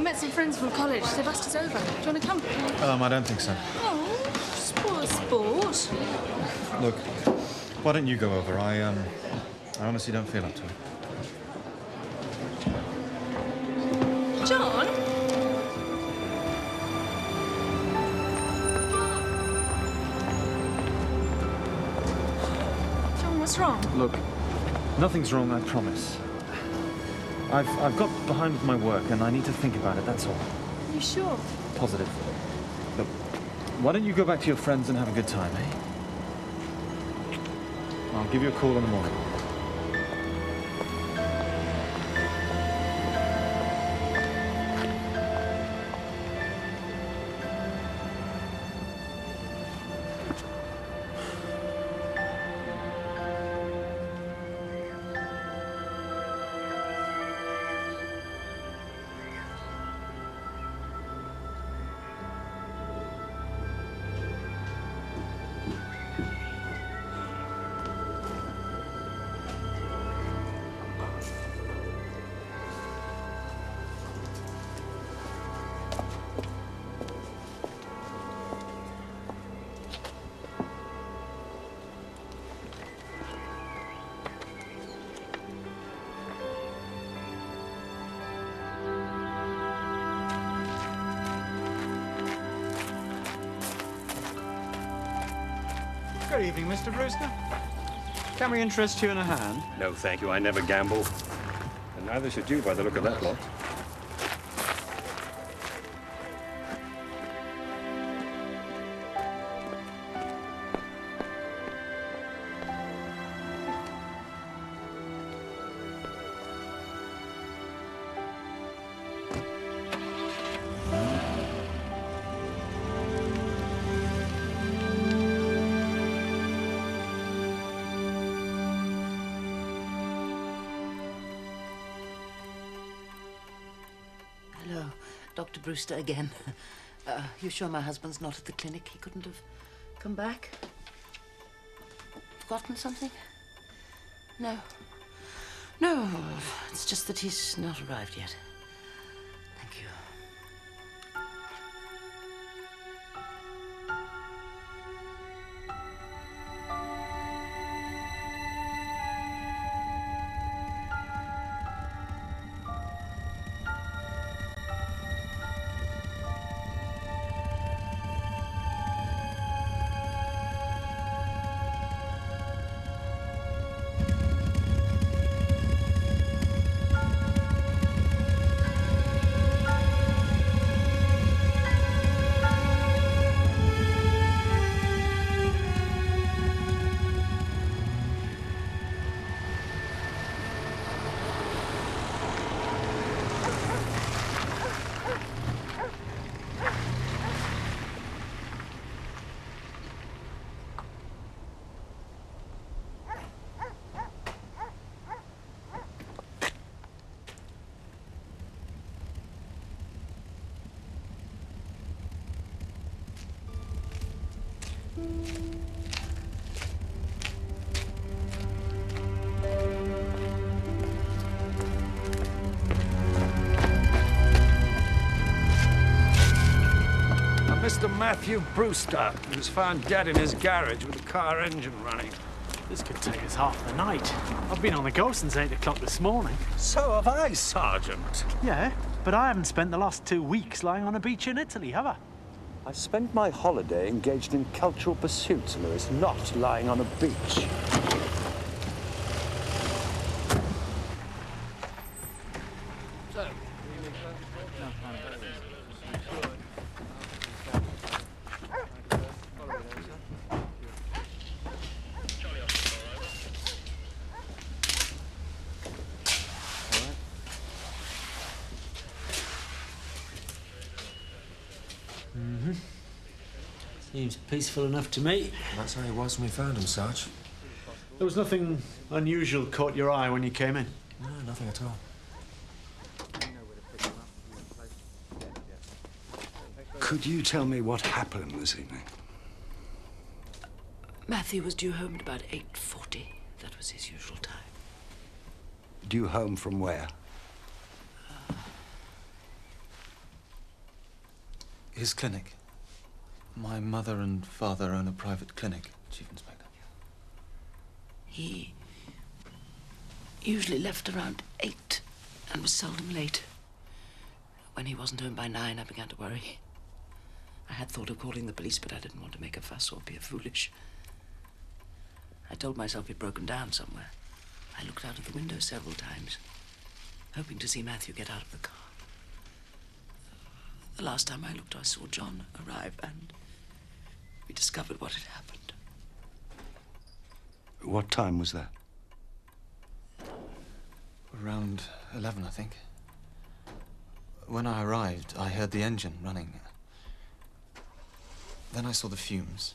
met some friends from college. They've asked us over. Do you want to come? I don't think so. Oh, sport. Look, why don't you go over? I honestly don't feel up to it. John? John, what's wrong? Look, nothing's wrong, I promise. I've got behind with my work and I need to think about it, that's all. Are you sure? Positive. Look, why don't you go back to your friends and have a good time, eh? I'll give you a call in the morning. Good evening, Mr. Brewster. Can we interest you in a hand? No, thank you. I never gamble. And neither should you by the look of that lot. Dr. Brewster again. You sure my husband's not at the clinic? He couldn't have come back? Forgotten something? No. No, it's just that he's not arrived yet. Thank you. Mr. Matthew Brewster, who was found dead in his garage with the car engine running. This could take us half the night. I've been on the go since 8 o'clock this morning. So have I, Sergeant. Yeah, but I haven't spent the last 2 weeks lying on a beach in Italy, have I? I spent my holiday engaged in cultural pursuits, Lewis, not lying on a beach. Seems peaceful enough to me. That's how he was when we found him, Sarge. There was nothing unusual caught your eye when you came in? No, nothing at all. Could you tell me what happened this evening? Matthew was due home at about 8:40. That was his usual time. Due home from where? His clinic. My mother and father own a private clinic, Chief Inspector. He usually left around 8 and was seldom late. When he wasn't home by 9, I began to worry. I had thought of calling the police, but I didn't want to make a fuss or appear foolish. I told myself he'd broken down somewhere. I looked out of the window several times, hoping to see Matthew get out of the car. The last time I looked, I saw John arrive, and we discovered what had happened. What time was that? Around 11, I think. When I arrived, I heard the engine running. Then I saw the fumes.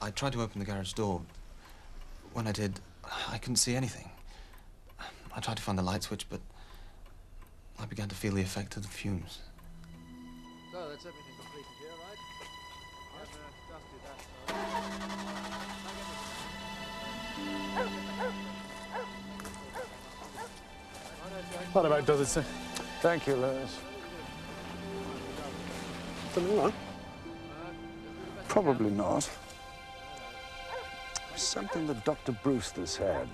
I tried to open the garage door. When I did, I couldn't see anything. I tried to find the light switch, but I began to feel the effect of the fumes. So that's everything completed here, right? I've dusted that. What about does it, sir? Thank you, Lewis. Something wrong? Probably not. Something that Dr. Brewster said.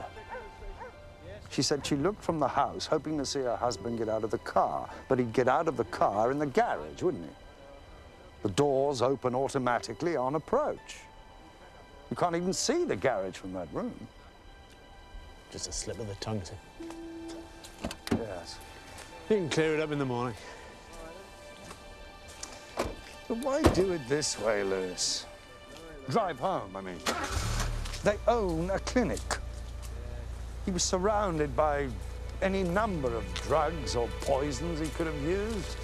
She said she looked from the house, hoping to see her husband get out of the car, but he'd get out of the car in the garage, wouldn't he? The doors open automatically on approach. You can't even see the garage from that room. Just a slip of the tongue, sir. Yes. You can clear it up in the morning. But why do it this way, Lewis? Drive home, I mean. They own a clinic. He was surrounded by any number of drugs or poisons he could have used.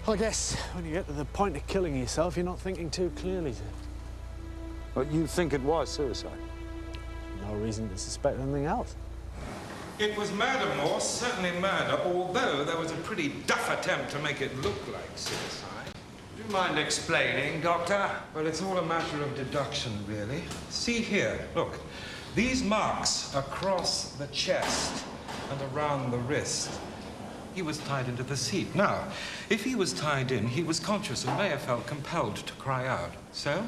Well, I guess when you get to the point of killing yourself, you're not thinking too clearly, sir. But you think it was suicide? No reason to suspect anything else. It was murder, Morse, certainly murder, although there was a pretty duff attempt to make it look like suicide. Do you mind explaining, Doctor? Well, it's all a matter of deduction, really. See here, look. These marks across the chest and around the wrist. He was tied into the seat. Now, if he was tied in, he was conscious and may have felt compelled to cry out. So,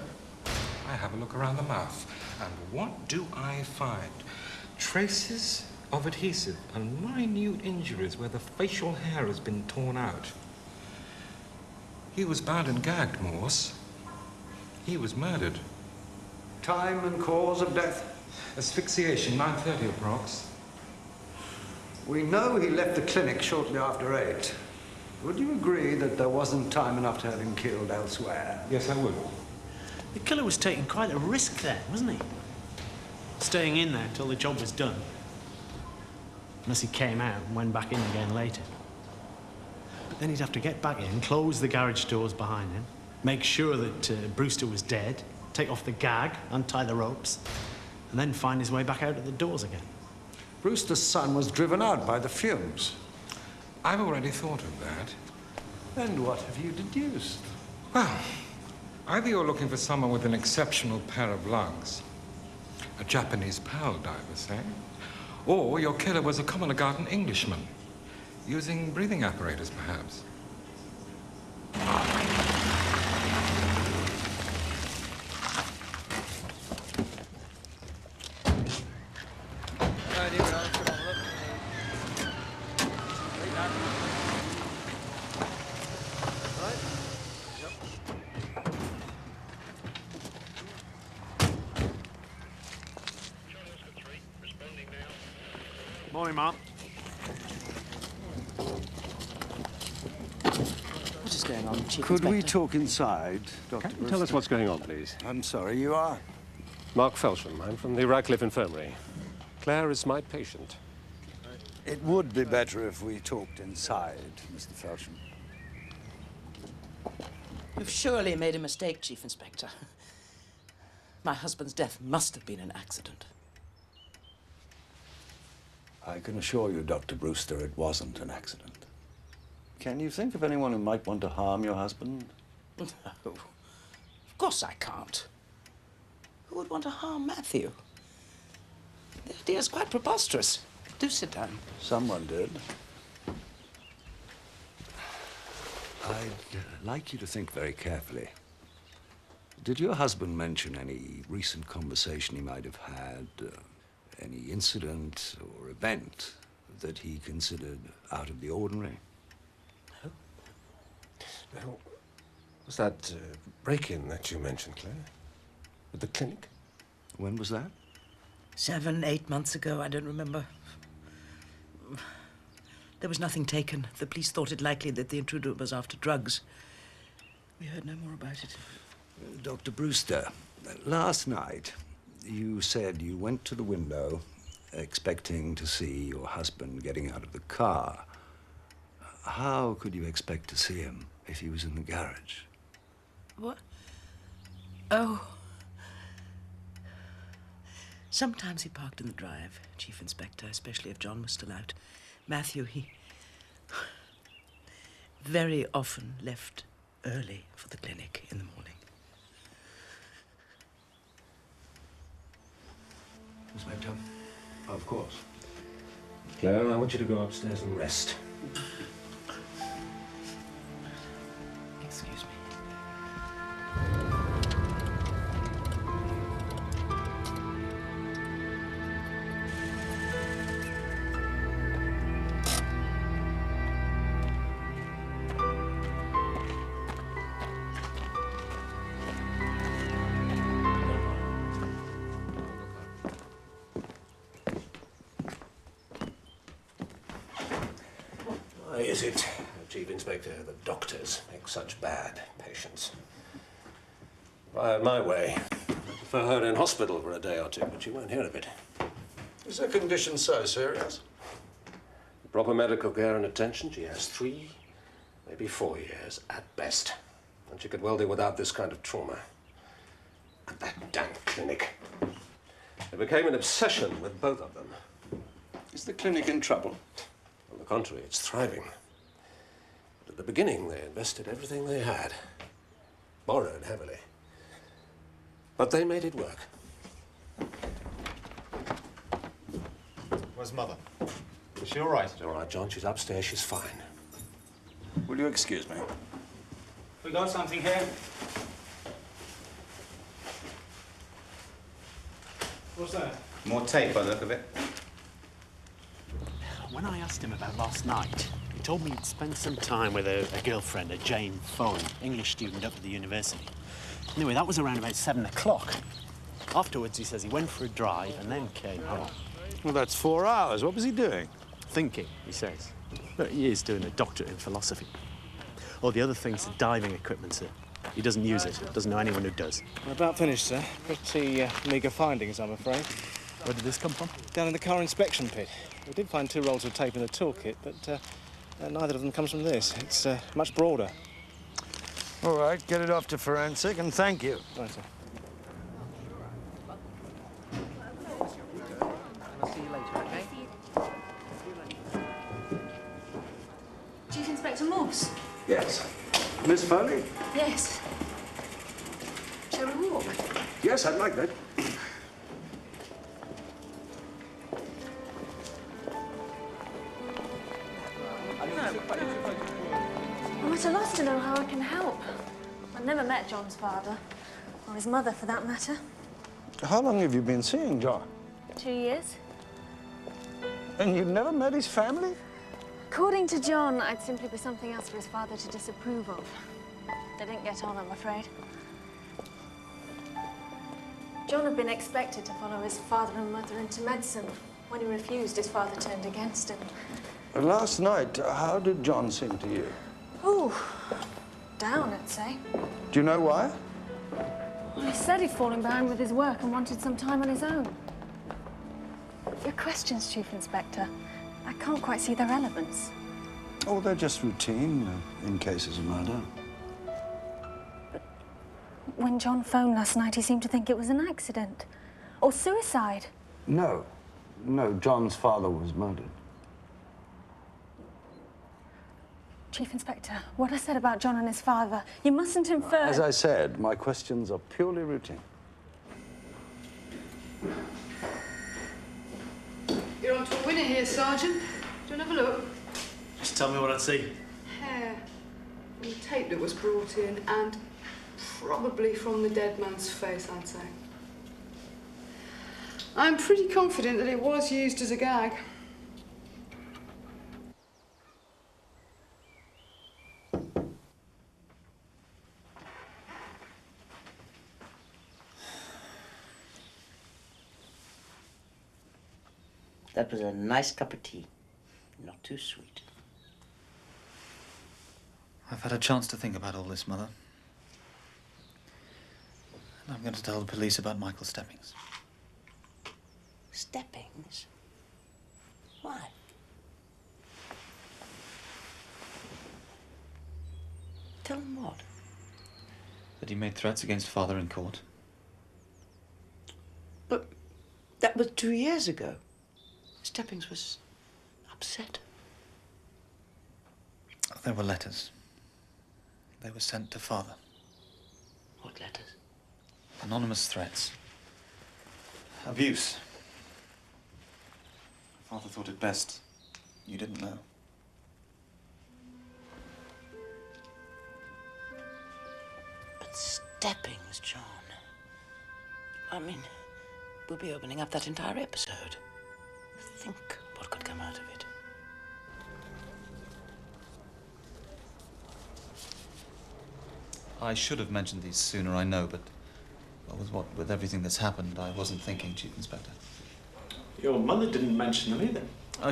I have a look around the mouth. And what do I find? Traces of adhesive and minute injuries where the facial hair has been torn out. He was bound and gagged, Morse. He was murdered. Time and cause of death? Asphyxiation, 9:30 approx. We know he left the clinic shortly after 8. Would you agree that there wasn't time enough to have him killed elsewhere? Yes, I would. The killer was taking quite a risk there, wasn't he? Staying in there until the job was done. Unless he came out and went back in again later. But then he'd have to get back in, close the garage doors behind him, make sure that Brewster was dead, take off the gag, untie the ropes, and then find his way back out at the doors again. Brewster's son was driven out by the fumes. I've already thought of that. And what have you deduced? Well, either you're looking for someone with an exceptional pair of lungs, a Japanese pearl diver, say, or your killer was a common garden Englishman, using breathing apparatus, perhaps. Morning, Mark. What is going on, Chief Could we Inspector? talk inside, Dr. Can you tell us what's going on, please? I'm sorry, you are? Mark Felsham. I'm from the Radcliffe Infirmary. Claire is my patient. It would be better if we talked inside, Mr. Felsham. You've surely made a mistake, Chief Inspector. My husband's death must have been an accident. I can assure you, Dr. Brewster, it wasn't an accident. Can you think of anyone who might want to harm your husband? No, of course I can't. Who would want to harm Matthew? The idea's quite preposterous. Do sit down. Someone did. I'd like you to think very carefully. Did your husband mention any recent conversation he might have had, any incident or event that he considered out of the ordinary? No. No. Was that break-in that you mentioned, Claire? At the clinic? When was that? 7, 8 months ago, I don't remember. There was nothing taken. The police thought it likely that the intruder was after drugs. We heard no more about it. Dr. Brewster, last night you said you went to the window expecting to see your husband getting out of the car. How could you expect to see him if he was in the garage? What? Oh. Sometimes he parked in the drive, Chief Inspector, especially if John was still out. Matthew, he very often left early for the clinic in the morning. Inspector? Of course. Claire, I want you to go upstairs and rest. Excuse me. Why is it, Chief Inspector, that doctors make such bad patients? If I had my way, I'd prefer her in hospital for a day or two, but she won't hear of it. Is her condition so serious? With proper medical care and attention, she has 3, maybe 4 years at best. And she could well do without this kind of trauma. And that damn clinic. It became an obsession with both of them. Is the clinic in trouble? On the contrary, it's thriving. But at the beginning, they invested everything they had. Borrowed heavily. But they made it work. Where's Mother? Is she all right? She's all right, John. She's upstairs. She's fine. Will you excuse me? We got something here. What's that? More tape by the look of it. When I asked him about last night, he told me he'd spent some time with a girlfriend, a Jane Pheloung, English student up at the university. Anyway, that was around about 7 o'clock. Afterwards, he says he went for a drive and then came home. Well, that's 4 hours. What was he doing? Thinking, he says. But he is doing a doctorate in philosophy. All the other things are diving equipment, sir. He doesn't use it. Doesn't know anyone who does. We're about finished, sir. Pretty meagre findings, I'm afraid. Where did this come from? Down in the car inspection pit. We did find 2 rolls of tape in the toolkit, but neither of them comes from this. It's much broader. All right, get it off to forensic, and thank you. Right, sir. I'll see you later, okay? Chief Inspector Morse? Yes. Miss Foley? Yes. Shall we walk? Yes, I'd like that. I'm at a loss to know how I can help. I've never met John's father, or his mother for that matter. How long have you been seeing John? 2 years. And you've never met his family? According to John, I'd simply be something else for his father to disapprove of. They didn't get on, I'm afraid. John had been expected to follow his father and mother into medicine. When he refused, his father turned against him. Last night, how did John seem to you? Ooh, down, I'd say. Do you know why? Well, he said he'd fallen behind with his work and wanted some time on his own. Your questions, Chief Inspector, I can't quite see their relevance. Oh, they're just routine in cases of murder. But when John phoned last night, he seemed to think it was an accident. Or suicide. No. No, John's father was murdered. Chief Inspector, what I said about John and his father, you mustn't infer... As I said, my questions are purely routine. You're on to a winner here, Sergeant. Do you want to have a look? Just tell me what I see. Hair. the tape that was brought in, and probably from the dead man's face, I'd say. I'm pretty confident that it was used as a gag. That was a nice cup of tea. Not too sweet. I've had a chance to think about all this, Mother. And I'm going to tell the police about Michael Steppings. Steppings? Why? Tell them what? That he made threats against Father in court. But that was 2 years ago. Steppings was upset. There were letters. They were sent to Father. What letters? Anonymous threats. Abuse. Father thought it best you didn't know. But Steppings, John. I mean, we'll be opening up that entire episode. Think what could come out of it. I should have mentioned these sooner, I know, but with everything that's happened, I wasn't thinking, Chief Inspector. Your mother didn't mention them either.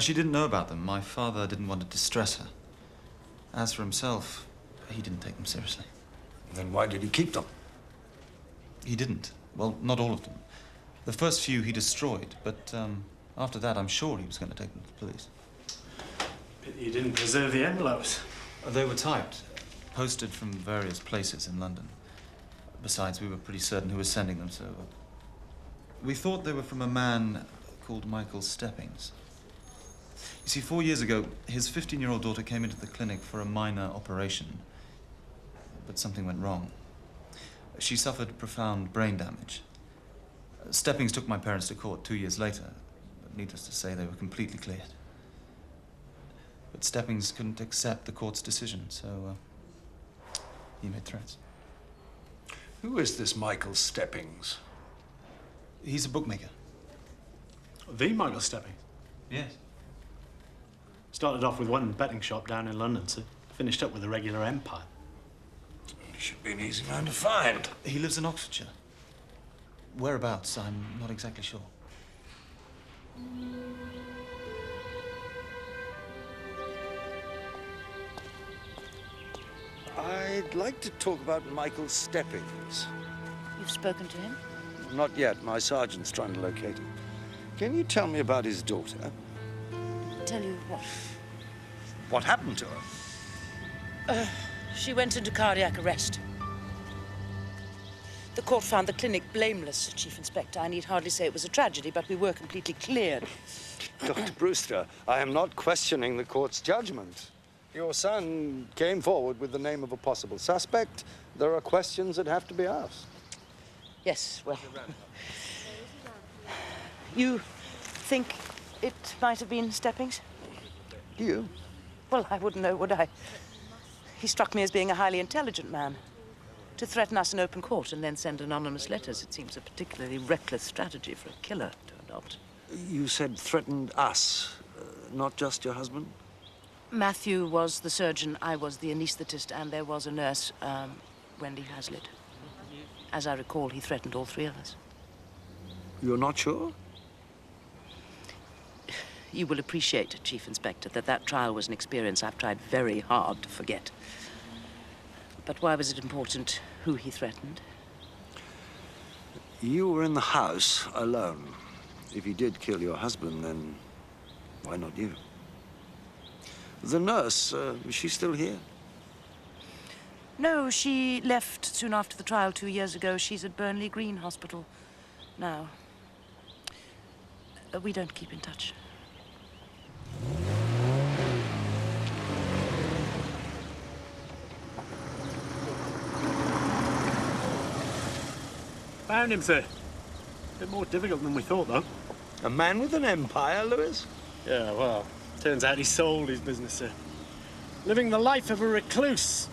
She didn't know about them. My father didn't want to distress her. As for himself, he didn't take them seriously. Then why did he keep them? He didn't. Well, not all of them. The first few he destroyed, but after that, I'm sure he was going to take them to the police. But you didn't preserve the envelopes. They were typed, posted from various places in London. Besides, we were pretty certain who was sending them, so... we thought they were from a man called Michael Steppings. You see, 4 years ago, his 15-year-old daughter came into the clinic for a minor operation, but something went wrong. She suffered profound brain damage. Steppings took my parents to court 2 years later, but needless to say, they were completely cleared. But Steppings couldn't accept the court's decision, so he made threats. Who is this Michael Steppings? He's a bookmaker. The Michael Steppings? Yes. Started off with one betting shop down in London, so finished up with a regular empire. He should be an easy man to find. He lives in Oxfordshire. Whereabouts, I'm not exactly sure. I'd like to talk about Michael Steppings. You've spoken to him? Not yet. My sergeant's trying to locate him. Can you tell me about his daughter? Tell you what? What happened to her? She went into cardiac arrest. The court found the clinic blameless, Chief Inspector. I need hardly say it was a tragedy, but we were completely cleared. Dr. Brewster, I am not questioning the court's judgment. Your son came forward with the name of a possible suspect. There are questions that have to be asked. Yes, well... You think it might have been Steppings? Do you? Well, I wouldn't know, would I? He struck me as being a highly intelligent man. To threaten us in open court and then send anonymous letters, it seems a particularly reckless strategy for a killer to adopt. You said threatened us, not just your husband? Matthew was the surgeon, I was the anaesthetist, and there was a nurse, Wendy Hazlitt. As I recall, he threatened all three of us. You're not sure? You will appreciate, Chief Inspector, that that trial was an experience I've tried very hard to forget. But why was it important who he threatened? You were in the house alone. If he did kill your husband, then why not you? The nurse, is she still here? No, she left soon after the trial 2 years ago. She's at Burnley Green Hospital now. We don't keep in touch. Found him, sir. A bit more difficult than we thought, though. A man with an empire, Lewis? Yeah, well, turns out he sold his business, sir. Living the life of a recluse.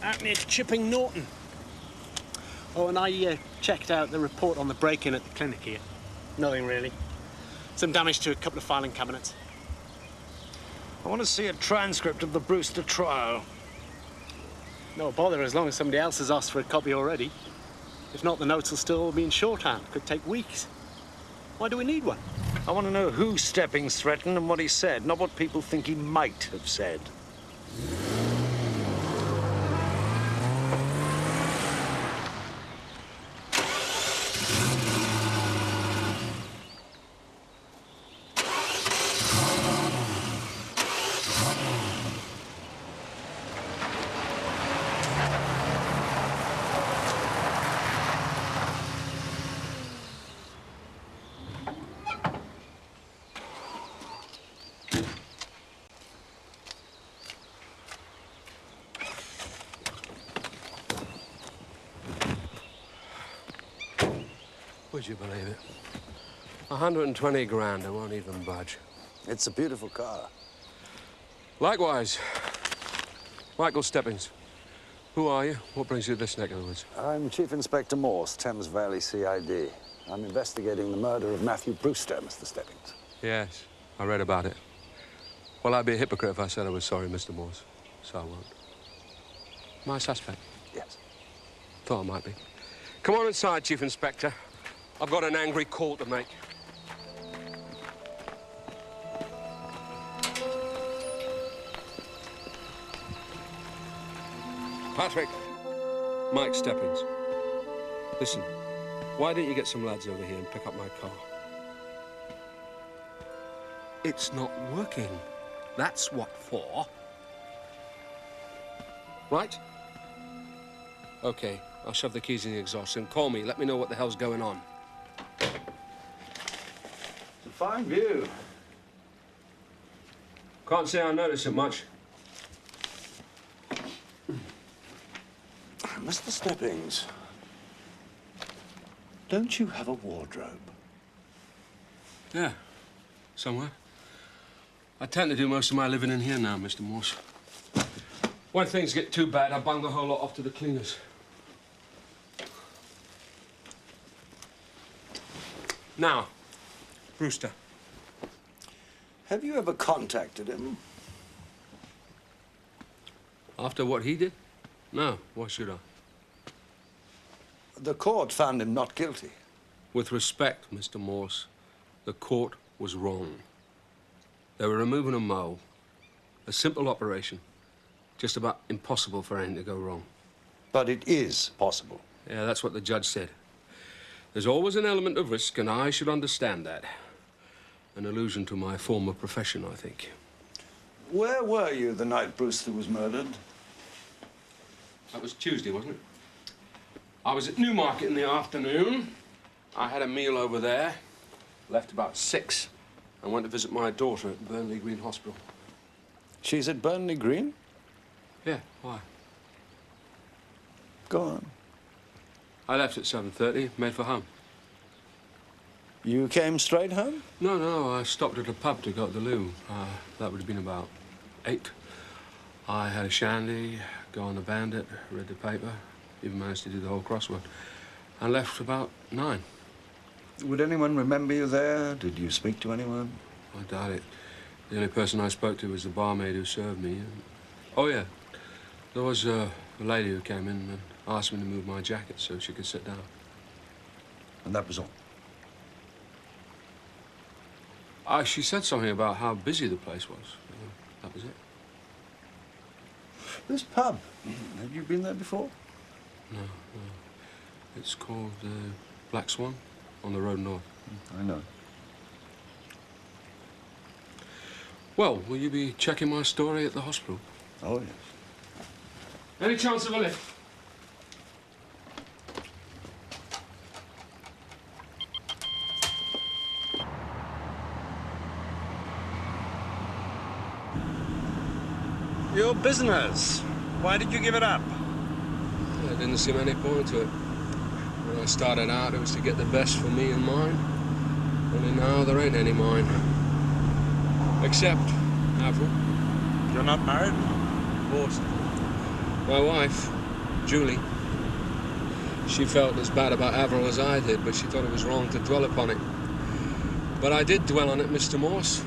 out near Chipping Norton. Oh, and I checked out the report on the break-in at the clinic here. Nothing really. Some damage to a couple of filing cabinets. I want to see a transcript of the Brewster trial. No bother, as long as somebody else has asked for a copy already. If not, the notes will still be in shorthand. Could take weeks. Why do we need one? I want to know who Steppings threatened and what he said, not what people think he might have said. Would you believe it? 120 grand, I won't even budge. It's a beautiful car. Likewise. Michael Steppings. Who are you? What brings you to this neck of the woods? I'm Chief Inspector Morse, Thames Valley CID. I'm investigating the murder of Matthew Brewster, Mr. Steppings. Yes, I read about it. Well, I'd be a hypocrite if I said I was sorry, Mr. Morse. So I won't. Am I a suspect? Yes. Thought I might be. Come on inside, Chief Inspector. I've got an angry call to make. Patrick. Mike Steppings. Listen, why don't you get some lads over here and pick up my car? It's not working. That's what for. Right? Okay, I'll shove the keys in the exhaust and call me. Let me know what the hell's going on. It's a fine view. Can't say I notice it much. Mr. Steppings, don't you have a wardrobe? Yeah, somewhere. I tend to do most of my living in here now, Mr. Morse. When things get too bad, I bung the whole lot off to the cleaners. Now, Brewster. Have you ever contacted him? After what he did? No, why should I? The court found him not guilty. With respect, Mr. Morse, the court was wrong. They were removing a mole. A simple operation. Just about impossible for anything to go wrong. But it is possible. Yeah, that's what the judge said. There's always an element of risk, and I should understand that. An allusion to my former profession, I think. Where were you the night Brewster was murdered? That was Tuesday, wasn't it? I was at Newmarket in the afternoon. I had a meal over there. Left about 6. I went to visit my daughter at Burnley Green Hospital. She's at Burnley Green? Yeah, why? Go on. I left at 7:30, made for home. You came straight home? No, I stopped at a pub to go to the loo. That would have been about 8. I had a shandy, go on the Bandit, read the paper, even managed to do the whole crossword, and left about 9. Would anyone remember you there? Did you speak to anyone? I doubt it. The only person I spoke to was the barmaid who served me. Oh, yeah. There was a lady who came in and asked me to move my jacket so she could sit down. And that was all? She said something about how busy the place was. That was it. This pub, have you been there before? No. It's called Black Swan on the road north. I know. Well, will you be checking my story at the hospital? Oh, yes. Any chance of a lift? Your business. Why did you give it up? There didn't seem any point to it. When I started out, it was to get the best for me and mine. Only now, there ain't any mine. Except Avril. You're not married? Divorced. My wife, Julie, she felt as bad about Avril as I did, but she thought it was wrong to dwell upon it. But I did dwell on it, Mr. Morse,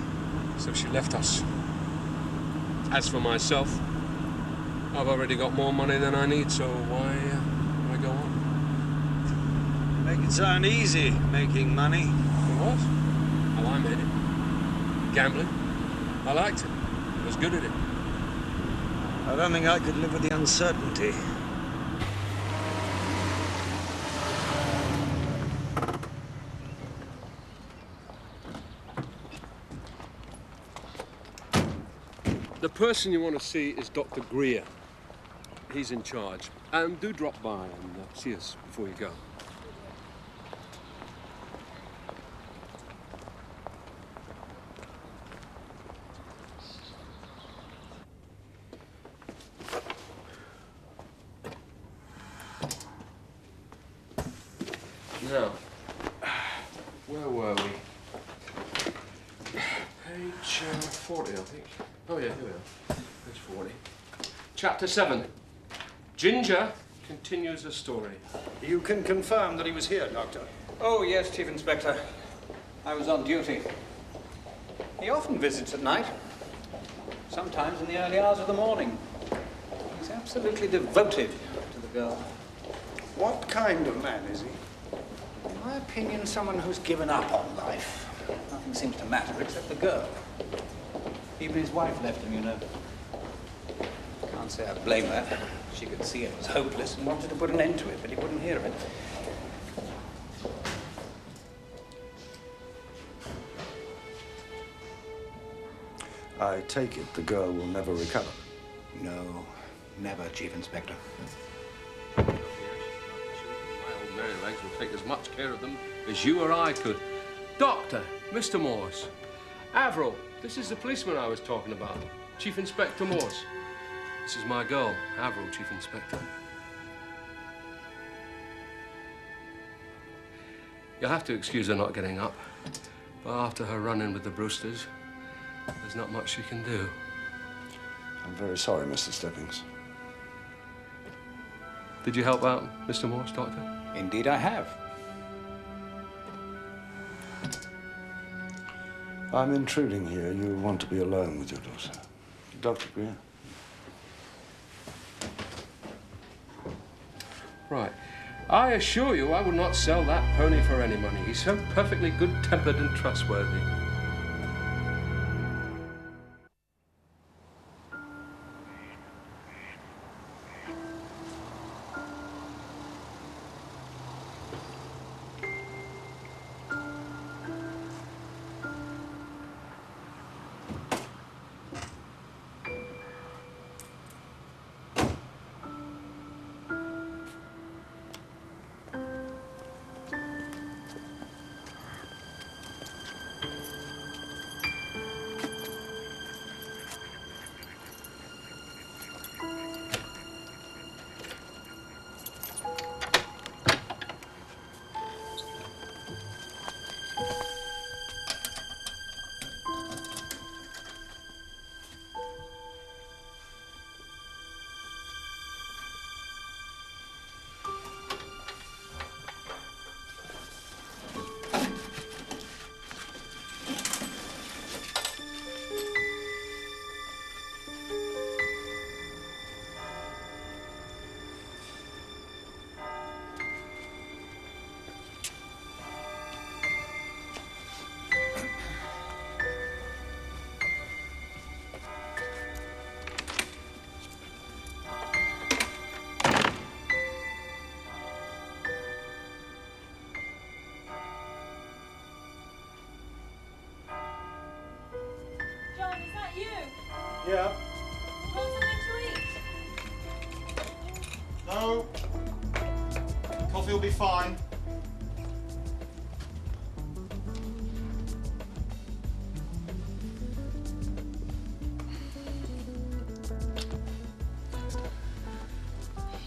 so she left us. As for myself, I've already got more money than I need, so why go on? Make it sound easy, making money. It was. How I made it. Gambling. I liked it. I was good at it. I don't think I could live with the uncertainty. The person you want to see is Dr. Greer. He's in charge. And do drop by and see us before you go. Now, where were we? Page 40, I think. Oh, yeah, here we are. Page 40. Chapter 7. Ginger continues the story. You can confirm that he was here, Doctor. Oh, yes, Chief Inspector. I was on duty. He often visits at night, sometimes in the early hours of the morning. He's absolutely devoted to the girl. What kind of man is he? In my opinion, someone who's given up on life. Nothing seems to matter except the girl. Even his wife left him, you know. Can't say I blame her. She could see it was hopeless and wanted to put an end to it, but he wouldn't hear of it. I take it the girl will never recover. No, never, Chief Inspector. My old Mary Legs will take as much care of them as you or I could. Doctor, Mr. Morse. Avril, this is the policeman I was talking about. Chief Inspector Morse. This is my girl, Avril, Chief Inspector. You'll have to excuse her not getting up. But after her run-in with the Brewsters, there's not much she can do. I'm very sorry, Mr. Stebbings. Did you help out, Mr. Morse, Doctor? Indeed I have. I'm intruding here. You want to be alone with your daughter. Dr. Greer. Right. I assure you I would not sell that pony for any money. He's so perfectly good-tempered and trustworthy. Yeah. Want something to eat? No. Coffee will be fine.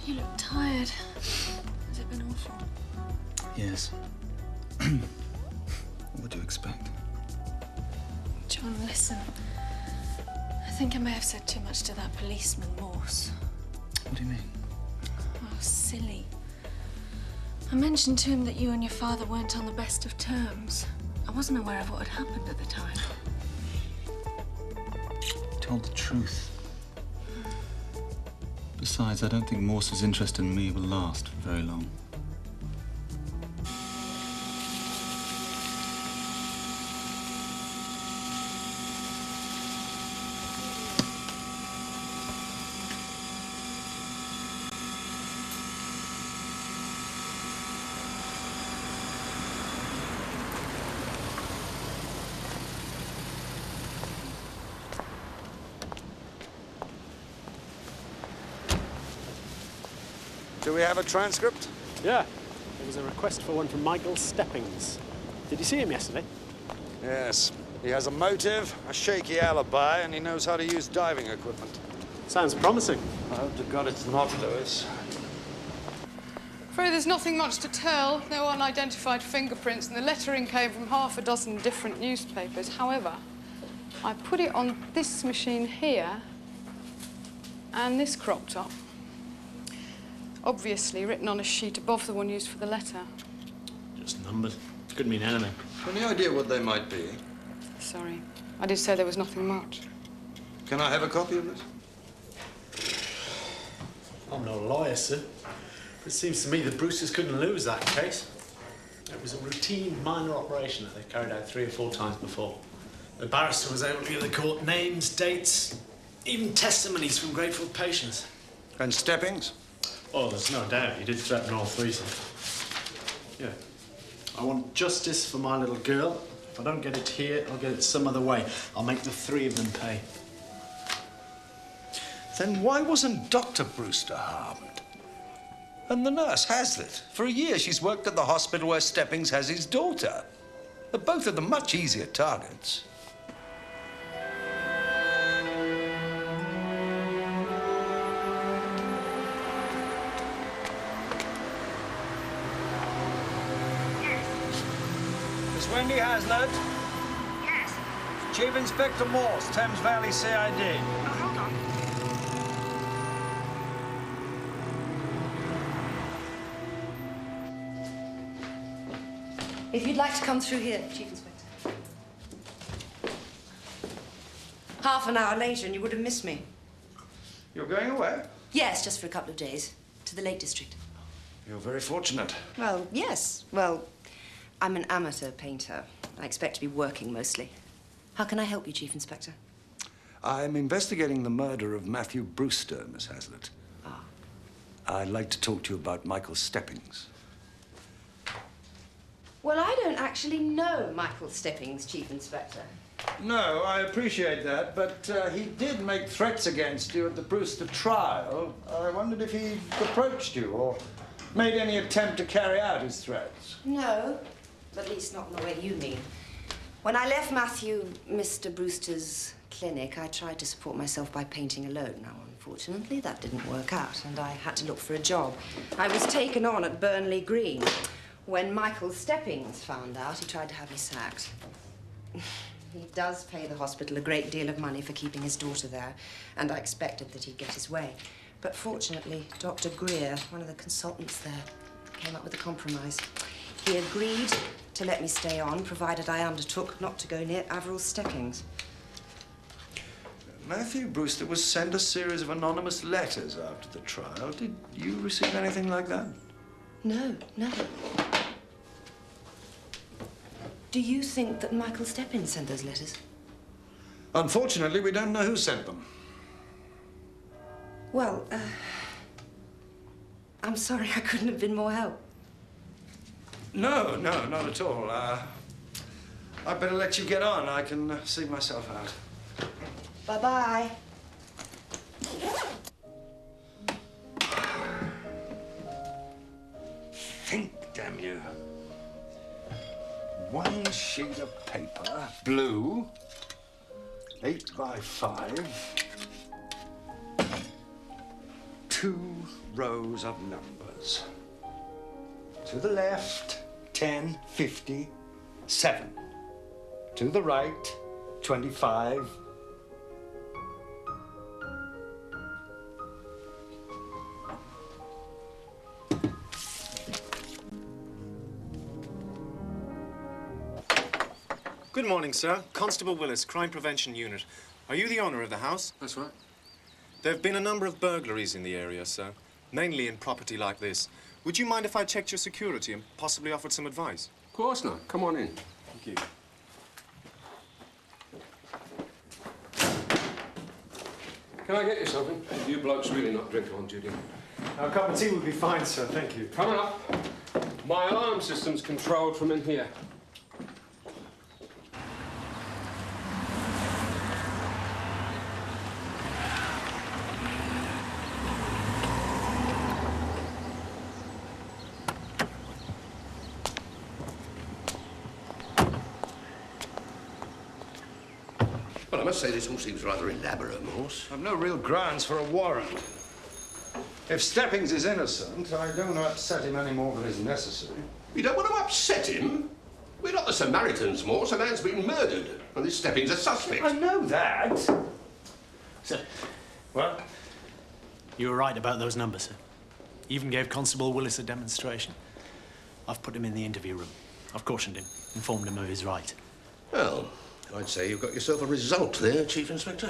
You look tired. Has it been awful? Yes. What do you expect? John, listen. I think I may have said too much to that policeman, Morse. What do you mean? Oh, silly. I mentioned to him that you and your father weren't on the best of terms. I wasn't aware of what had happened at the time. He told the truth. Besides, I don't think Morse's interest in me will last for very long. Do we have a transcript? Yeah. There was a request for one from Michael Steppings. Did you see him yesterday? Yes. He has a motive, a shaky alibi, and he knows how to use diving equipment. Sounds promising. I hope to God it's not Lewis. Afraid there's nothing much to tell. No unidentified fingerprints, and the lettering came from half a dozen different newspapers. However, I put it on this machine here and this crop top. Obviously written on a sheet above the one used for the letter. Just numbers. Could mean anything. Any idea what they might be? Sorry. I did say there was nothing much. Can I have a copy of this? I'm no lawyer, sir. It seems to me the Brewsters couldn't lose that case. It was a routine minor operation that they carried out 3 or 4 times before. The barrister was able to give the court names, dates, even testimonies from grateful patients. And Steppings? Oh, there's no doubt. He did threaten all 3, sir. Yeah. I want justice for my little girl. If I don't get it here, I'll get it some other way. I'll make the 3 of them pay. Then why wasn't Dr. Brewster harmed? And the nurse, Hazlitt. For a year, she's worked at the hospital where Steppings has his daughter. They're both of them much easier targets. Wendy Hazlitt? Yes? Chief Inspector Morse, Thames Valley CID. Oh, hold on. If you'd like to come through here, Chief Inspector. Half an hour later and you would have missed me. You're going away? Yes, just for a couple of days. To the Lake District. You're very fortunate. Well, yes. Well, I'm an amateur painter. I expect to be working mostly. How can I help you, Chief Inspector? I'm investigating the murder of Matthew Brewster, Miss Hazlitt. Ah. I'd like to talk to you about Michael Steppings. Well, I don't actually know Michael Steppings, Chief Inspector. No, I appreciate that, but he did make threats against you at the Brewster trial. I wondered if he approached you or made any attempt to carry out his threats. No, at least not in the way you mean. When I left Mr. Brewster's clinic, I tried to support myself by painting alone. Now, unfortunately, that didn't work out, and I had to look for a job. I was taken on at Burnley Green. When Michael Steppings found out, he tried to have me sacked. He does pay the hospital a great deal of money for keeping his daughter there, and I expected that he'd get his way. But fortunately, Dr. Greer, one of the consultants there, came up with a compromise. He agreed to let me stay on, provided I undertook not to go near Averil Steppings. Matthew Brewster was sent a series of anonymous letters after the trial. Did you receive anything like that? No, never. Do you think that Michael Steppings sent those letters? Unfortunately, we don't know who sent them. Well, I'm sorry I couldn't have been more help. No, not at all. I'd better let you get on. I can see myself out. Bye-bye. Think, damn you. One sheet of paper, blue, 8 by 5, 2 rows of numbers. To the left, 10, 50, 7. To the right, 25. Good morning, sir. Constable Willis, Crime Prevention Unit. Are you the owner of the house? That's right. There have been a number of burglaries in the area, sir, mainly in property like this. Would you mind if I checked your security and possibly offered some advice? Of course not. Come on in. Thank you. Can I get you something? You blokes really not drink on duty. A cup of tea would be fine, sir. Thank you. Coming up. My alarm system's controlled from in here. Well, I must say this all seems rather elaborate, Morse. I've no real grounds for a warrant. If Steppings is innocent, I don't want to upset him any more than is necessary. You don't want to upset him? We're not the Samaritans, Morse. A man's been murdered, and this Steppings a suspect. I know that. Sir, well, you were right about those numbers, sir. Even gave Constable Willis a demonstration. I've put him in the interview room. I've cautioned him, informed him of his right. Well, I'd say you've got yourself a result there, Chief Inspector.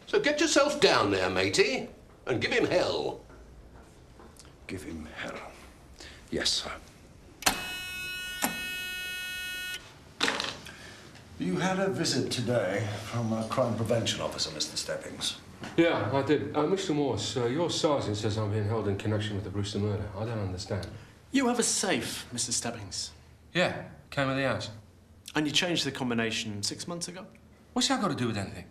So get yourself down there, matey, and give him hell. Give him hell. Yes, sir. You had a visit today from a crime prevention officer, Mr. Steppings. Yeah, I did. Mr. Morse, your sergeant says I'm being held in connection with the Brewster murder. I don't understand. You have a safe, Mr. Steppings. Yeah, came with the house. And you changed the combination 6 months ago? What's that got to do with anything?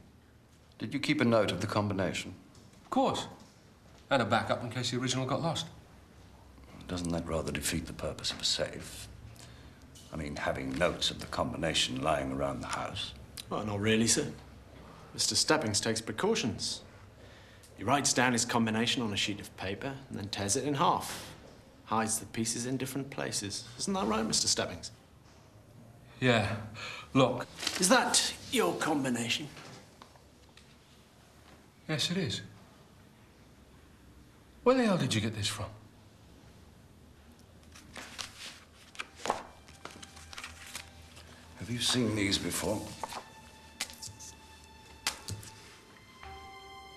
Did you keep a note of the combination? Of course. And a backup in case the original got lost. Doesn't that rather defeat the purpose of a safe? I mean, having notes of the combination lying around the house. Well, not really, sir. Mr. Steppings takes precautions. He writes down his combination on a sheet of paper and then tears it in half. Hides the pieces in different places. Isn't that right, Mr. Steppings? Yeah. Look. Is that your combination? Yes, it is. Where the hell did you get this from? Have you seen these before?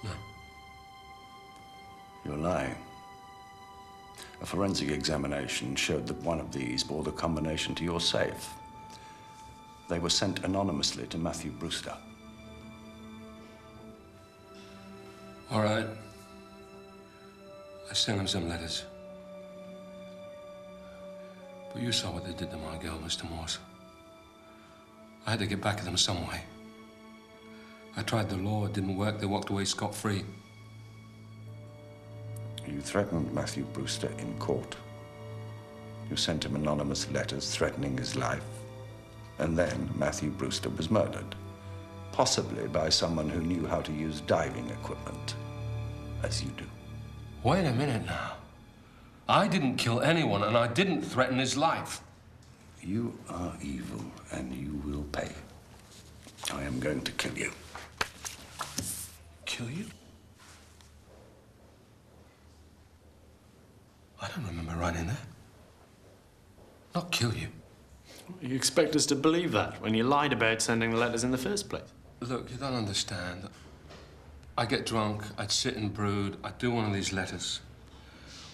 No. You're lying. A forensic examination showed that one of these bore the combination to your safe. They were sent anonymously to Matthew Brewster. All right. I sent him some letters. But you saw what they did to my girl, Mr. Morse. I had to get back at them some way. I tried the law, it didn't work, they walked away scot-free. You threatened Matthew Brewster in court. You sent him anonymous letters threatening his life. And then Matthew Brewster was murdered. Possibly by someone who knew how to use diving equipment, as you do. Wait a minute now. I didn't kill anyone, and I didn't threaten his life. You are evil, and you will pay. I am going to kill you. Kill you? I don't remember writing that. Not kill you. You expect us to believe that when you lied about sending the letters in the first place? Look, you don't understand. I get drunk, I'd sit and brood, I'd do one of these letters.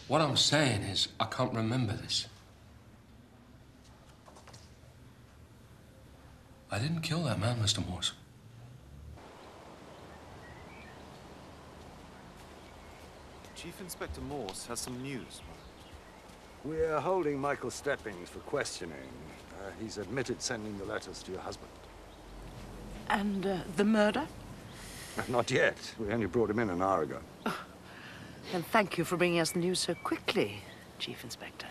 What I'm saying is, I can't remember this. I didn't kill that man, Mr. Morse. Chief Inspector Morse has some news. We're holding Michael Steppings for questioning. He's admitted sending the letters to your husband. And the murder? Not yet. We only brought him in an hour ago. Oh, then thank you for bringing us the news so quickly, Chief Inspector.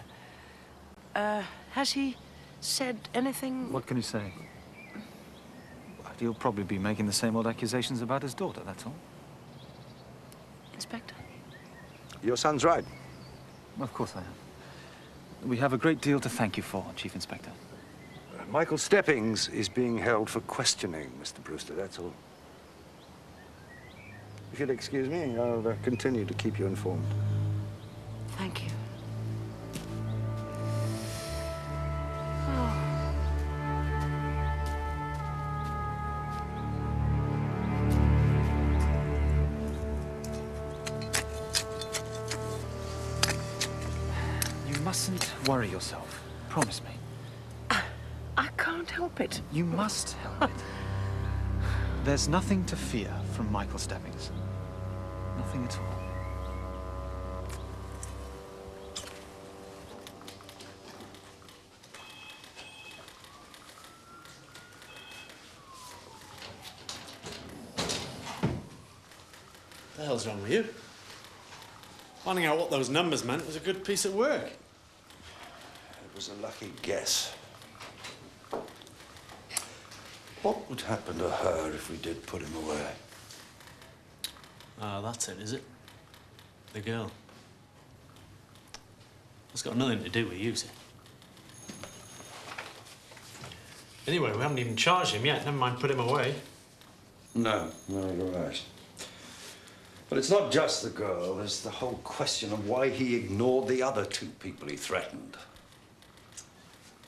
Has he said anything? What can he say? He'll probably be making the same old accusations about his daughter, that's all. Inspector? Your son's right. Of course I am. We have a great deal to thank you for, Chief Inspector. Michael Steppings is being held for questioning, Mr. Brewster, that's all. If you'll excuse me, I'll continue to keep you informed. Thank you. worry yourself. Promise me. I can't help it. You must help it. There's nothing to fear from Michael Stebbings. Nothing at all. What the hell's wrong with you? Finding out what those numbers meant was a good piece of work. It was a lucky guess. What would happen to her if we did put him away? Ah, that's it, is it? The girl. It's got nothing to do with you, see. Anyway, we haven't even charged him yet. Never mind put him away. No, you're right. But it's not just the girl. There's the whole question of why he ignored the other two people he threatened.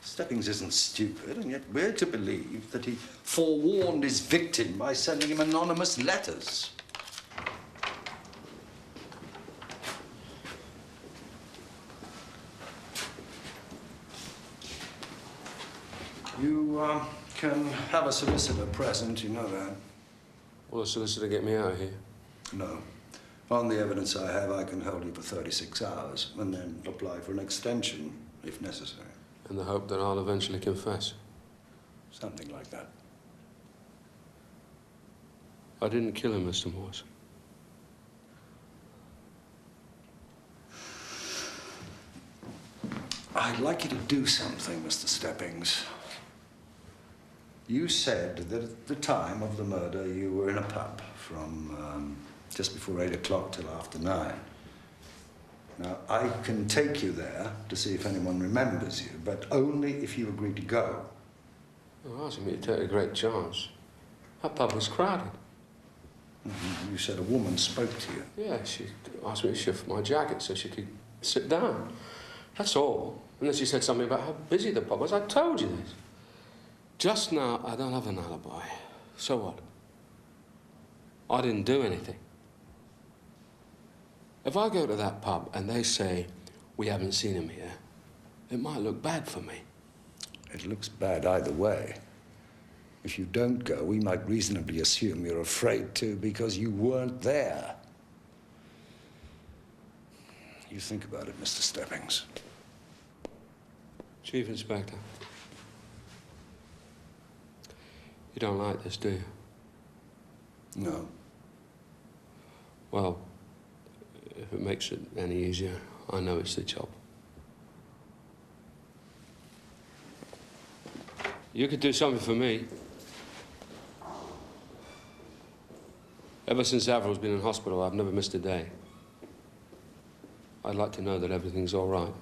Stebbings isn't stupid, and yet we're to believe that he forewarned his victim by sending him anonymous letters. You can have a solicitor present, you know that. Will a solicitor get me out of here? No. On the evidence I have, I can hold you for 36 hours and then apply for an extension, if necessary. In the hope that I'll eventually confess? Something like that. I didn't kill him, Mr. Morse. I'd like you to do something, Mr. Stebbings. You said that at the time of the murder you were in a pub from just before 8 o'clock till after 9. Now, I can take you there to see if anyone remembers you, but only if you agree to go. You're asking me to take a great chance. That pub was crowded. You said a woman spoke to you. Yeah, she asked me to shift my jacket so she could sit down. That's all. And then she said something about how busy the pub was. I told you this. Just now, I don't have an alibi. So what? I didn't do anything. If I go to that pub and they say, we haven't seen him here, it might look bad for me. It looks bad either way. If you don't go, we might reasonably assume you're afraid to because you weren't there. You think about it, Mr. Stebbings. Chief Inspector, you don't like this, do you? No. Well, if it makes it any easier, I know it's the job. You could do something for me. Ever since Avril's been in hospital, I've never missed a day. I'd like to know that everything's all right.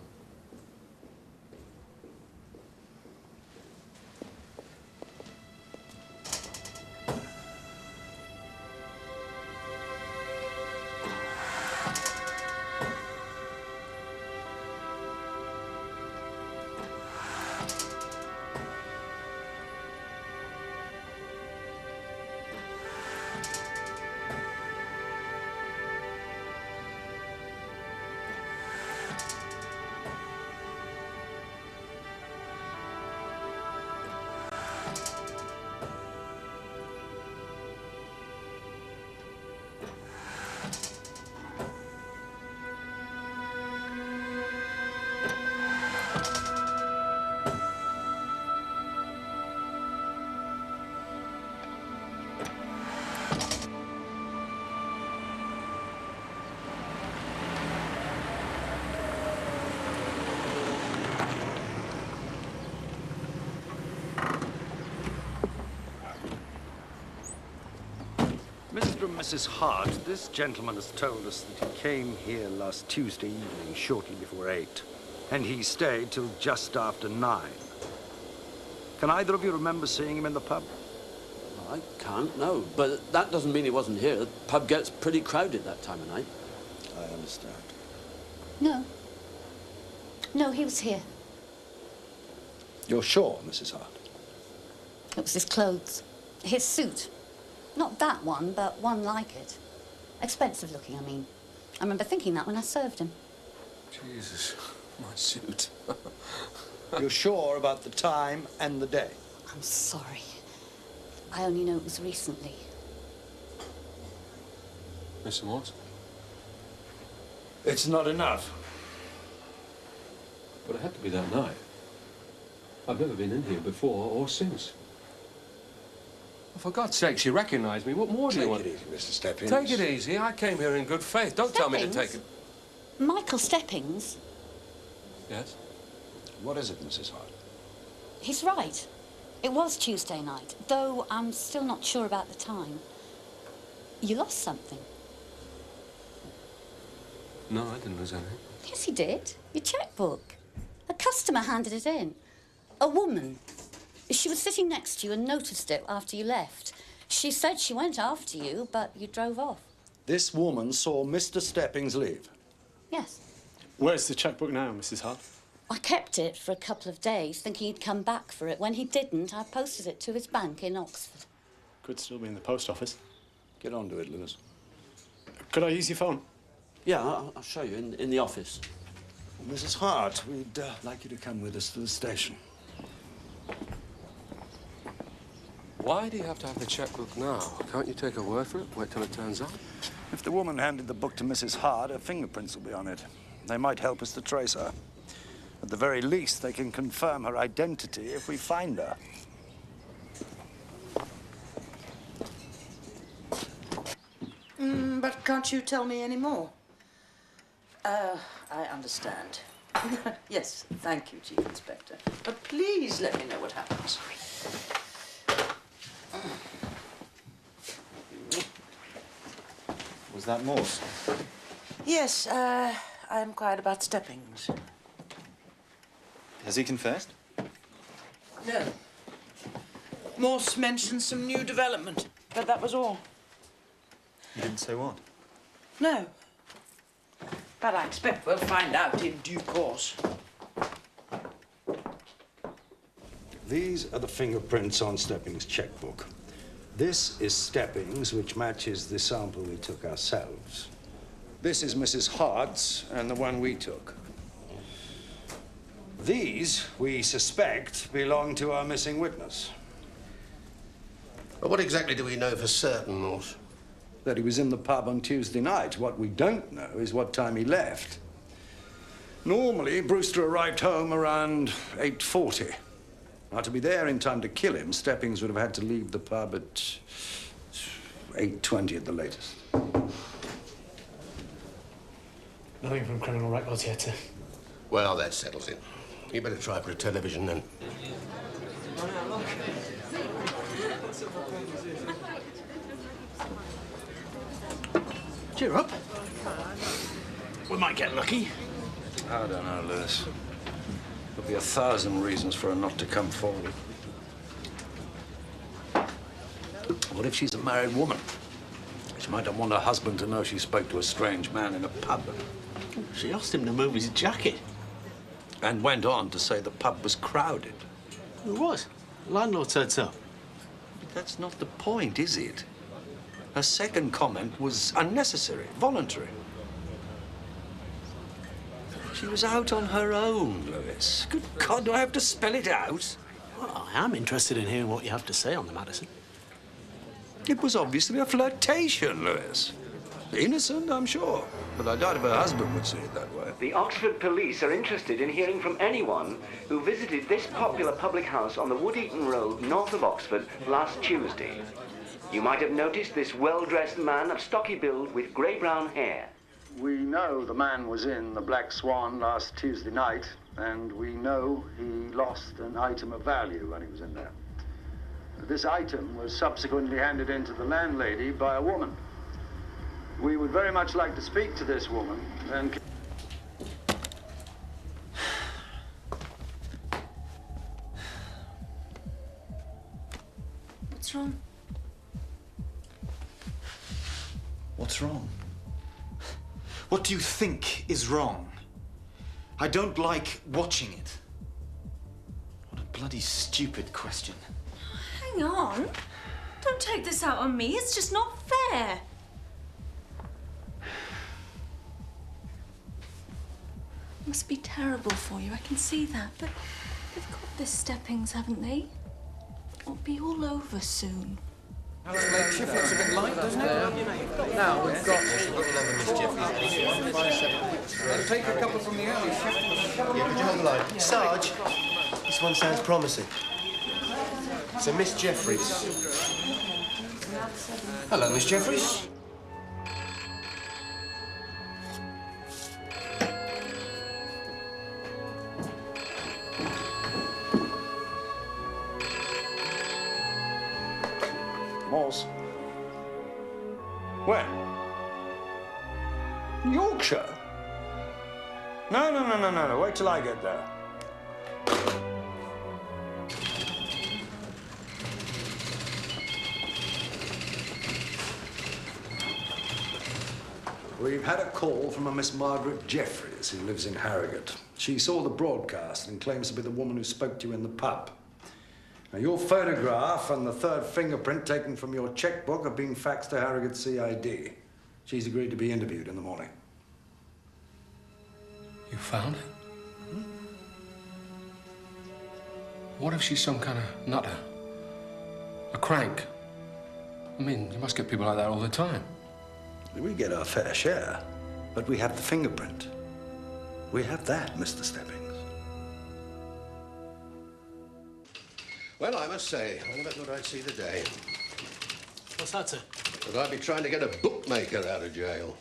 Mr. and Mrs. Hart, this gentleman has told us that he came here last Tuesday evening, shortly before 8, and he stayed till just after 9. Can either of you remember seeing him in the pub? I can't, no. But that doesn't mean he wasn't here. The pub gets pretty crowded that time of night. I understand. No. No, he was here. You're sure, Mrs. Hart? It was his clothes. His suit. Not that one, but one like it. Expensive looking, I mean. I remember thinking that when I served him. Jesus. My suit. You're sure about the time and the day? I'm sorry. I only know it was recently. Mr. Morse? It's not enough. But it had to be that night. I've never been in here before or since. Well, for God's sake, she recognized me. What more do you want? Take it easy, Mr. Steppings. Take it easy. I came here in good faith. Don't tell me to take it. Michael Steppings? Yes? What is it, Mrs. Hart? He's right. It was Tuesday night, though I'm still not sure about the time. You lost something. No, I didn't lose anything. Yes, you did. Your checkbook. A customer handed it in. A woman. She was sitting next to you and noticed it after you left. She said she went after you, but you drove off. This woman saw Mr. Steppings leave. Yes. Where's the checkbook now, Mrs. Hart? I kept it for a couple of days, thinking he'd come back for it. When he didn't, I posted it to his bank in Oxford. Could still be in the post office. Get on to it, Lewis. Could I use your phone? Yeah, I'll show you in the office. Mrs. Hart, we'd like you to come with us to the station. Why do you have to have the checkbook now? Can't you take a word for it? Wait till it turns up? If the woman handed the book to Mrs. Hart, her fingerprints will be on it. They might help us to trace her. At the very least, they can confirm her identity if we find her. But can't you tell me any more? I understand. Yes, thank you, Chief Inspector. But please let me know what happens. Was that Morse? Yes, I inquired about Steppings. Has he confessed? No. Morse mentioned some new development, but that was all. He didn't say what? No. But I expect we'll find out in due course. These are the fingerprints on Steppings' checkbook. This is Steppings, which matches the sample we took ourselves. This is Mrs. Hart's and the one we took. These, we suspect, belong to our missing witness. But what exactly do we know for certain, Morse? That he was in the pub on Tuesday night. What we don't know is what time he left. Normally, Brewster arrived home around 8:40. Now, to be there in time to kill him, Steppings would have had to leave the pub at 8:20 at the latest. Nothing from criminal records yet, sir. Well, that settles it. You better try for a television then. Cheer up. We might get lucky. I don't know, Lewis. There'll be 1,000 reasons for her not to come forward. What if she's a married woman? She might not want her husband to know she spoke to a strange man in a pub. She asked him to move his jacket. And went on to say the pub was crowded. It was. The landlord said so. But that's not the point, is it? Her second comment was unnecessary, voluntary. She was out on her own, Lewis. Good God, do I have to spell it out? Well, I am interested in hearing what you have to say on the Madison. It was obviously a flirtation, Lewis. Innocent, I'm sure. But I doubt if her husband would see it that way. The Oxford police are interested in hearing from anyone who visited this popular public house on the Wood-Eaton Road, north of Oxford, last Tuesday. You might have noticed this well-dressed man of stocky build with grey-brown hair. We know the man was in the Black Swan last Tuesday night, and we know he lost an item of value when he was in there. This item was subsequently handed in to the landlady by a woman. We would very much like to speak to this woman and... What's wrong? What's wrong? What do you think is wrong? I don't like watching it. What a bloody stupid question. Hang on. Don't take this out on me. It's just not fair. must be terrible for you, I can see that. But they've got this Steppings, haven't they? It'll be all over soon. Late shift looks a bit light, doesn't it? Now we've got 11 Miss Jeffries. I'll take a couple from the early shift. Yeah, could you hold the line? Sarge, this one sounds promising. So, Miss Jeffries. Hello, Miss Jeffries. Morse. When? Yorkshire? No. Wait till I get there. We've had a call from a Miss Margaret Jeffries who lives in Harrogate. She saw the broadcast and claims to be the woman who spoke to you in the pub. Now, your photograph and the third fingerprint taken from your checkbook have been faxed to Harrogate CID. She's agreed to be interviewed in the morning. You found her? What if she's some kind of nutter? A crank? I mean, you must get people like that all the time. We get our fair share, but we have the fingerprint. We have that, Mr. Steppings. Well, I must say, I never thought I'd see the day. What's that, sir? That I'd be trying to get a bookmaker out of jail.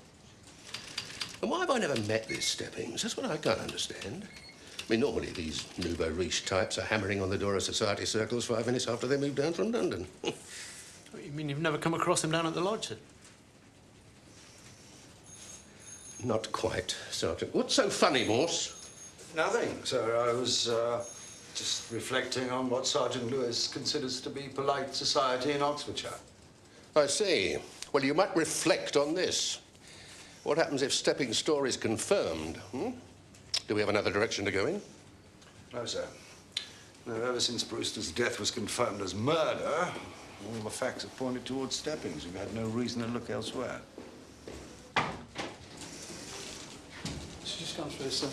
And why have I never met this Steppings? That's what I can't understand. I mean, normally these nouveau riche types are hammering on the door of society circles 5 minutes after they move down from London. What, you mean you've never come across him down at the lodge, sir? Not quite, Sergeant. What's so funny, Morse? Nothing, sir. I was just reflecting on what Sergeant Lewis considers to be polite society in Oxfordshire. I see. Well, you might reflect on this. What happens if Stepping's story is confirmed? Do we have another direction to go in? No, sir. No, ever since Brewster's death was confirmed as murder, all the facts have pointed towards Steppings. We've had no reason to look elsewhere. She just comes for this, sir.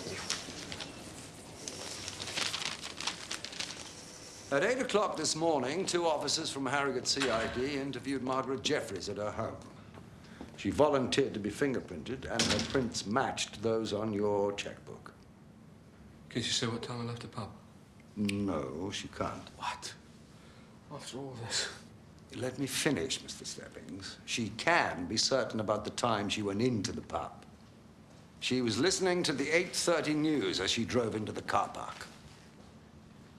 At 8 o'clock this morning, 2 officers from Harrogate CID interviewed Margaret Jeffries at her home. She volunteered to be fingerprinted, and her prints matched those on your checkbook. Can she say what time I left the pub? No, she can't. What? After all this? Let me finish, Mr. Steppings. She can be certain about the time she went into the pub. She was listening to the 8:30 news as she drove into the car park.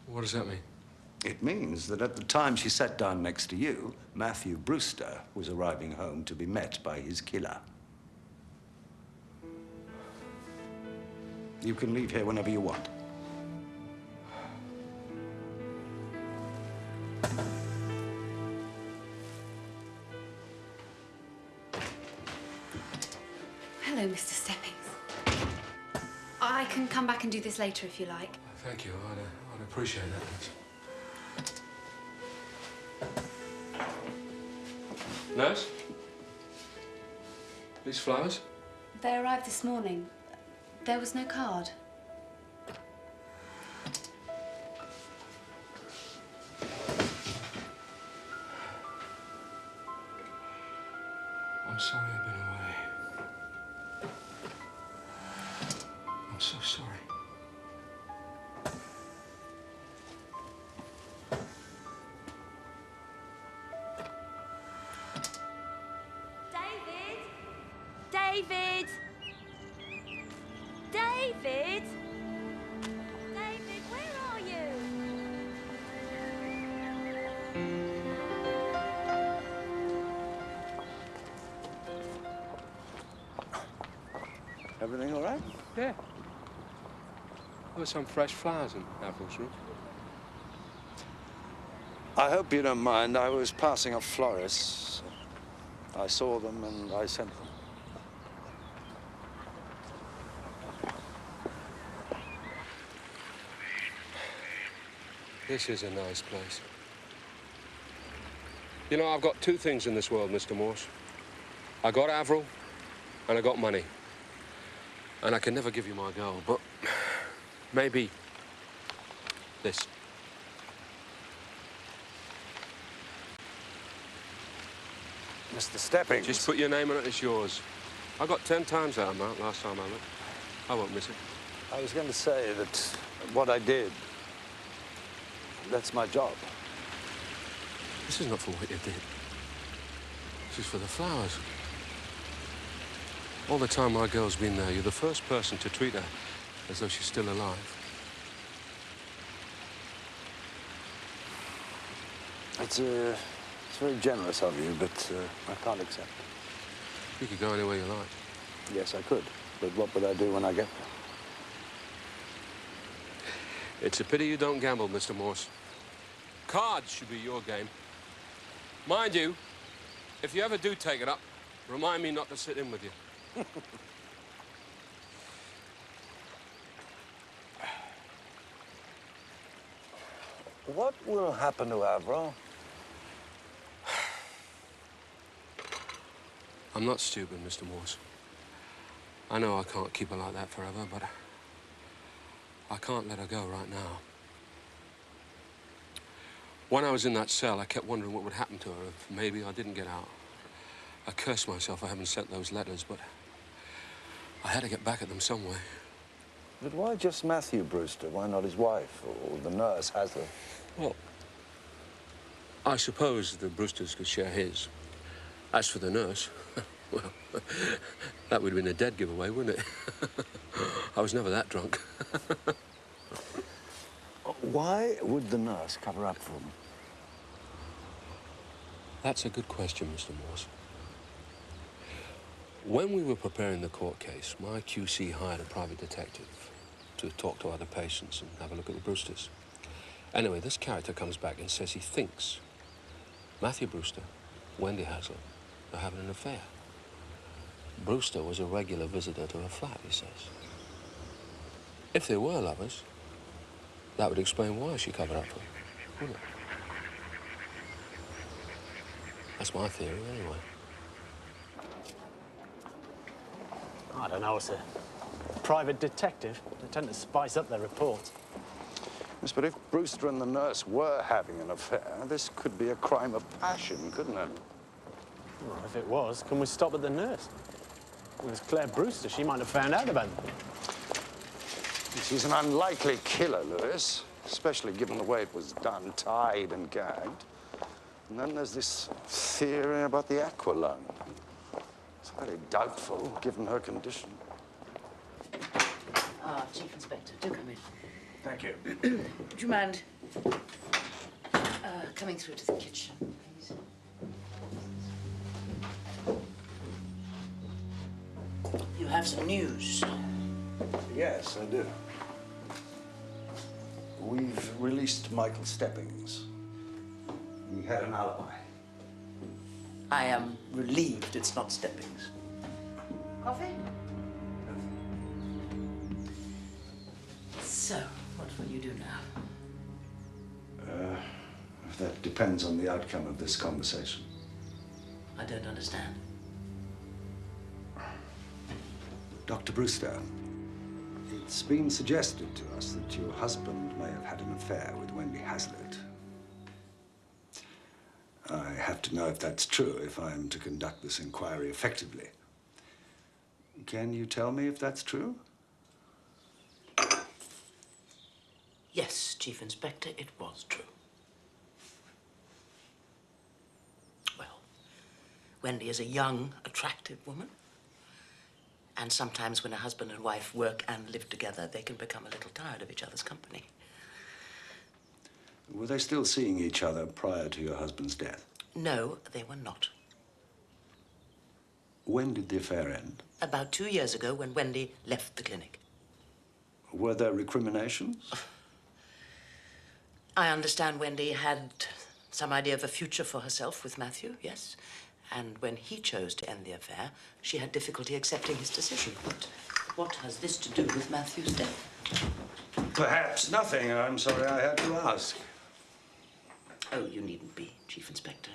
What does that mean? It means that at the time she sat down next to you, Matthew Brewster was arriving home to be met by his killer. You can leave here whenever you want. Hello, Mr. Steppings. I can come back and do this later if you like. Thank you. I'd appreciate that. Nurse? These flowers? They arrived this morning. There was no card. I'm sorry I've been away. I'm so sorry. David! David! David, where are you? Everything all right? Yeah. There were some fresh flowers in Avril's room. I hope you don't mind. I was passing a florist. I saw them and I sent them. This is a nice place. You know, I've got 2 things in this world, Mr. Morse. I got Avril, and I got money. And I can never give you my girl, but Maybe this. Mr. Steppings. Just put your name on it, it's yours. I got 10 times that amount last time I looked. I won't miss it. I was going to say that what I did, that's my job. This is not for what you did. This is for the flowers. All the time my girl's been there, you're the first person to treat her as though she's still alive. It's very generous of you, but I can't accept it. You could go anywhere you like. Yes, I could. But what would I do when I get there? It's a pity you don't gamble, Mr. Morse. Cards should be your game. Mind you, if you ever do take it up, remind me not to sit in with you. What will happen to Avril? I'm not stupid, Mr. Morse. I know I can't keep her like that forever, but I can't let her go right now. When I was in that cell, I kept wondering what would happen to her if maybe I didn't get out. I cursed myself for having sent those letters, but I had to get back at them some way. But why just Matthew Brewster? Why not his wife or the nurse, Hazlitt? Well, I suppose the Brewsters could share his. As for the nurse, well, that would have been a dead giveaway, wouldn't it? I was never that drunk. Why would the nurse cover up for him? That's a good question, Mr. Morse. When we were preparing the court case, my QC hired a private detective to talk to other patients and have a look at the Brewsters. Anyway, this character comes back and says he thinks Matthew Brewster, Wendy Hazlitt, are having an affair. Brewster was a regular visitor to her flat, he says. If they were lovers, that would explain why she covered up for him, wouldn't it? That's my theory, anyway. I don't know, it's a private detective. They tend to spice up their reports. Yes, but if Brewster and the nurse were having an affair, this could be a crime of passion, couldn't it? Well, if it was, can we stop at the nurse? Well, it's Claire Brewster. She might have found out about it. She's an unlikely killer, Lewis, especially given the way it was done, tied and gagged. And then there's this theory about the aqua lung. It's very doubtful, given her condition. Ah, Chief Inspector, do come in. Thank you. Would you mind coming through to the kitchen, please? You have some news. Yes, I do. We've released Michael Steppings. He had an alibi. I am relieved it's not Steppings. Coffee? So, what will you do now? That depends on the outcome of this conversation. I don't understand. Dr. Brewster, it's been suggested to us that your husband may have had an affair with Wendy Hazlitt. I have to know if that's true if I'm to conduct this inquiry effectively. Can you tell me if that's true? Yes, Chief Inspector, it was true. Well, Wendy is a young, attractive woman. And sometimes when a husband and wife work and live together, they can become a little tired of each other's company. Were they still seeing each other prior to your husband's death? No, they were not. When did the affair end? About 2 years ago, when Wendy left the clinic. Were there recriminations? I understand Wendy had some idea of a future for herself with Matthew, yes. And when he chose to end the affair, she had difficulty accepting his decision. But what has this to do with Matthew's death? Perhaps nothing. I'm sorry I had to ask. Oh, you needn't be, Chief Inspector.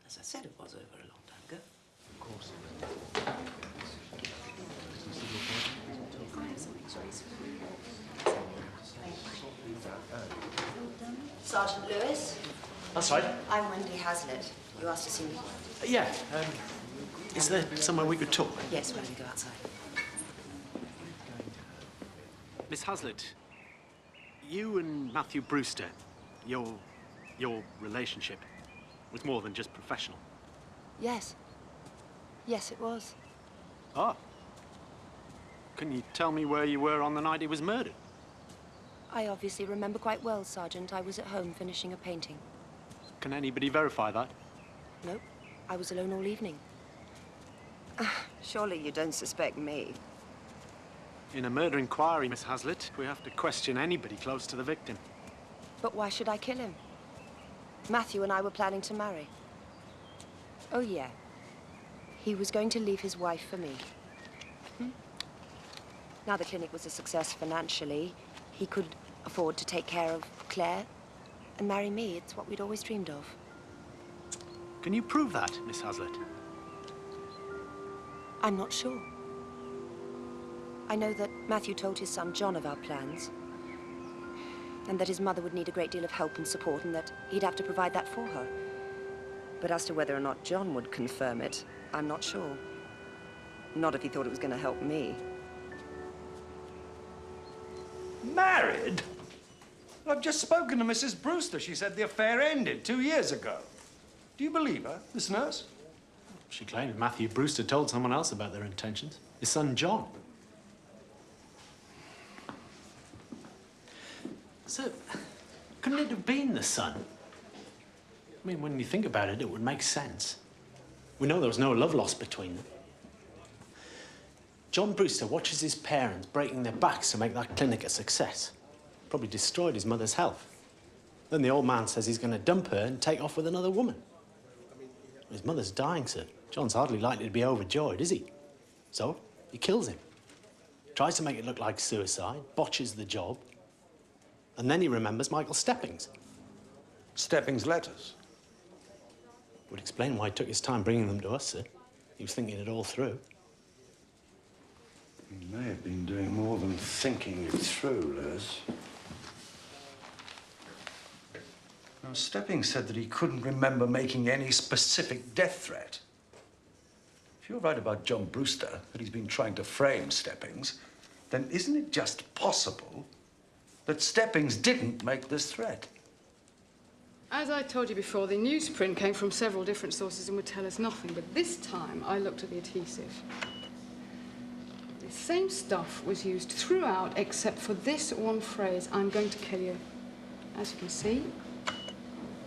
As I said, it was over a long time ago. Of course. Sergeant Lewis? That's right. I'm Wendy Hazlitt. You asked to see me? Yeah. Is there somewhere we could talk? Yes, why don't we go outside? Miss Hazlitt, you and Matthew Brewster, your relationship was more than just professional. Yes. Yes, it was. Ah. Can you tell me where you were on the night he was murdered? I obviously remember quite well, Sergeant. I was at home finishing a painting. Can anybody verify that? Nope. I was alone all evening. Surely you don't suspect me. In a murder inquiry, Miss Hazlitt, we have to question anybody close to the victim. But why should I kill him? Matthew and I were planning to marry. Oh, yeah. He was going to leave his wife for me. Now the clinic was a success financially, he could afford to take care of Claire and marry me. It's what we'd always dreamed of. Can you prove that, Miss Hazlitt? I'm not sure. I know that Matthew told his son John of our plans, and that his mother would need a great deal of help and support, and that he'd have to provide that for her. But as to whether or not John would confirm it, I'm not sure. Not if he thought it was going to help me. Married? I've just spoken to Mrs. Brewster. She said the affair ended 2 years ago. Do you believe her, this nurse? She claimed Matthew Brewster told someone else about their intentions. His son, John. So, couldn't it have been the son? I mean, when you think about it, it would make sense. We know there was no love lost between them. John Brewster watches his parents breaking their backs to make that clinic a success. Probably destroyed his mother's health. Then the old man says he's going to dump her and take off with another woman. His mother's dying, sir. John's hardly likely to be overjoyed, is he? So, he kills him. Tries to make it look like suicide, botches the job. And then he remembers Michael Steppings. Steppings' letters? Would explain why he took his time bringing them to us, sir. He was thinking it all through. He may have been doing more than thinking it through, Liz. Now, Steppings said that he couldn't remember making any specific death threat. If you're right about John Brewster, that he's been trying to frame Steppings, then isn't it just possible that Steppings didn't make this threat? As I told you before, the newsprint came from several different sources and would tell us nothing, but this time I looked at the adhesive. The same stuff was used throughout except for this one phrase, "I'm going to kill you." As you can see,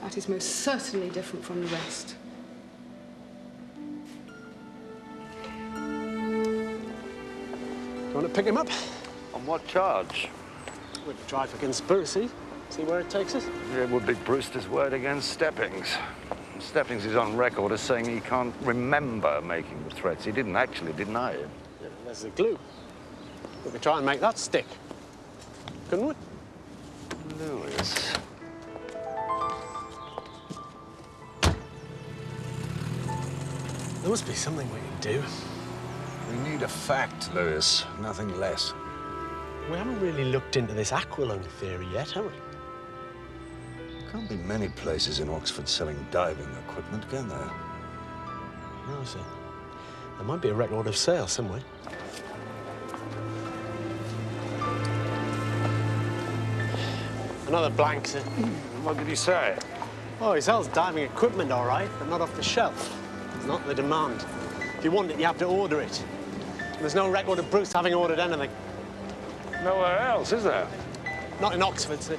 that is most certainly different from the rest. Do you want to pick him up? On what charge? We'd try for conspiracy. See where it takes us? It would be Brewster's word against Steppings. Steppings is on record as saying he can't remember making the threats. He didn't actually deny it. Yeah, there's the glue. We could try and make that stick. Couldn't we? Lewis. There must be something we can do. We need a fact, Lewis, nothing less. We haven't really looked into this aqualung theory yet, have we? Can't be many places in Oxford selling diving equipment, can there? No, sir. There might be a record of sale somewhere. Another blank, sir. What did he say? Oh, he sells diving equipment, all right, but not off the shelf. It's not the demand. If you want it, you have to order it. There's no record of Bruce having ordered anything. Nowhere else, is there? Not in Oxford, sir.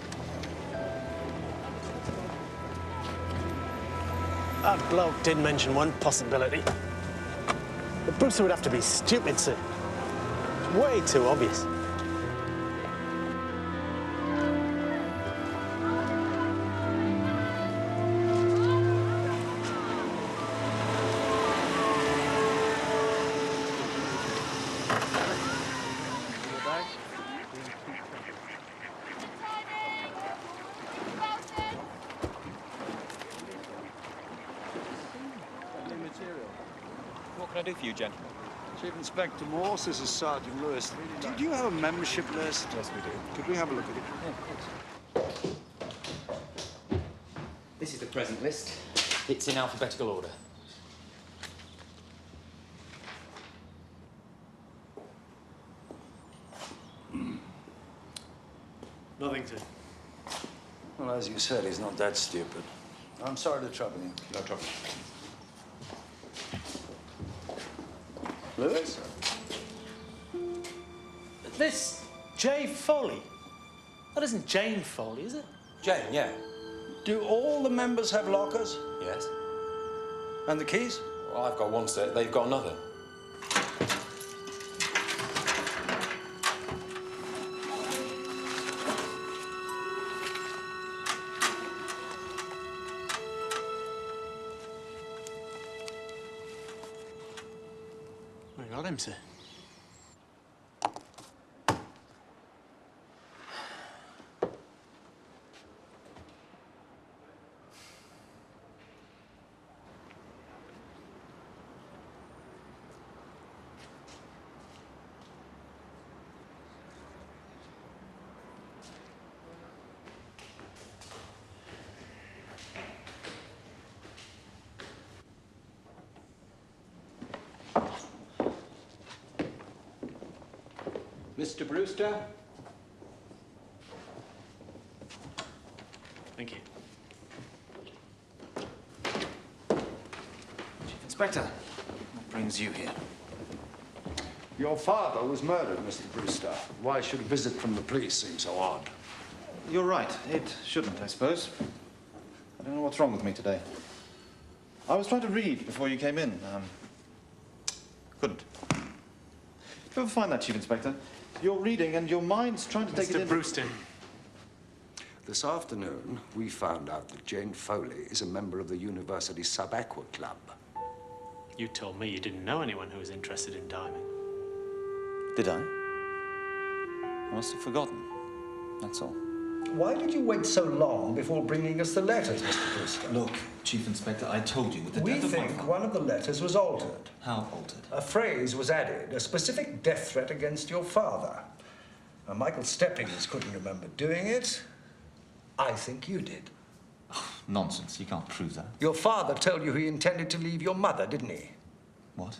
That bloke did mention one possibility. But Brewster would have to be stupid, sir. It's way too obvious. What can I do for you, gentlemen? Chief Inspector Morse, this is Sergeant Lewis. Do you have a membership list? Yes, we do. Could we have a look at it? Yeah, of course. This is the present list. It's in alphabetical order. Nothing to. Well, as you said, he's not that stupid. I'm sorry to trouble you. No trouble. Lewis? This J. Foley. That isn't Jane Foley, is it? Jane, yeah. Do all the members have lockers? Yes. And the keys? Well, I've got one set, they've got another. I got him, sir. Mr. Brewster? Thank you. Chief Inspector, what brings you here? Your father was murdered, Mr. Brewster. Why should a visit from the police seem so odd? You're right. It shouldn't, I suppose. I don't know what's wrong with me today. I was trying to read before you came in. Couldn't. Did you ever find that, Chief Inspector? You're reading and your mind's trying to take it in. Mr. Brewster. This afternoon, we found out that Jane Foley is a member of the University Sub-Aqua Club. You told me you didn't know anyone who was interested in diving. Did I? I must have forgotten. That's all. Why did you wait so long before bringing us the letters, Mr. Brewster? Look, Chief Inspector, I told you with the We death of my think father. one of the letters was altered. How altered? A phrase was added, a specific death threat against your father. Now, Michael Steppings couldn't remember doing it. I think you did. Nonsense. You can't prove that. Your father told you he intended to leave your mother, didn't he? What?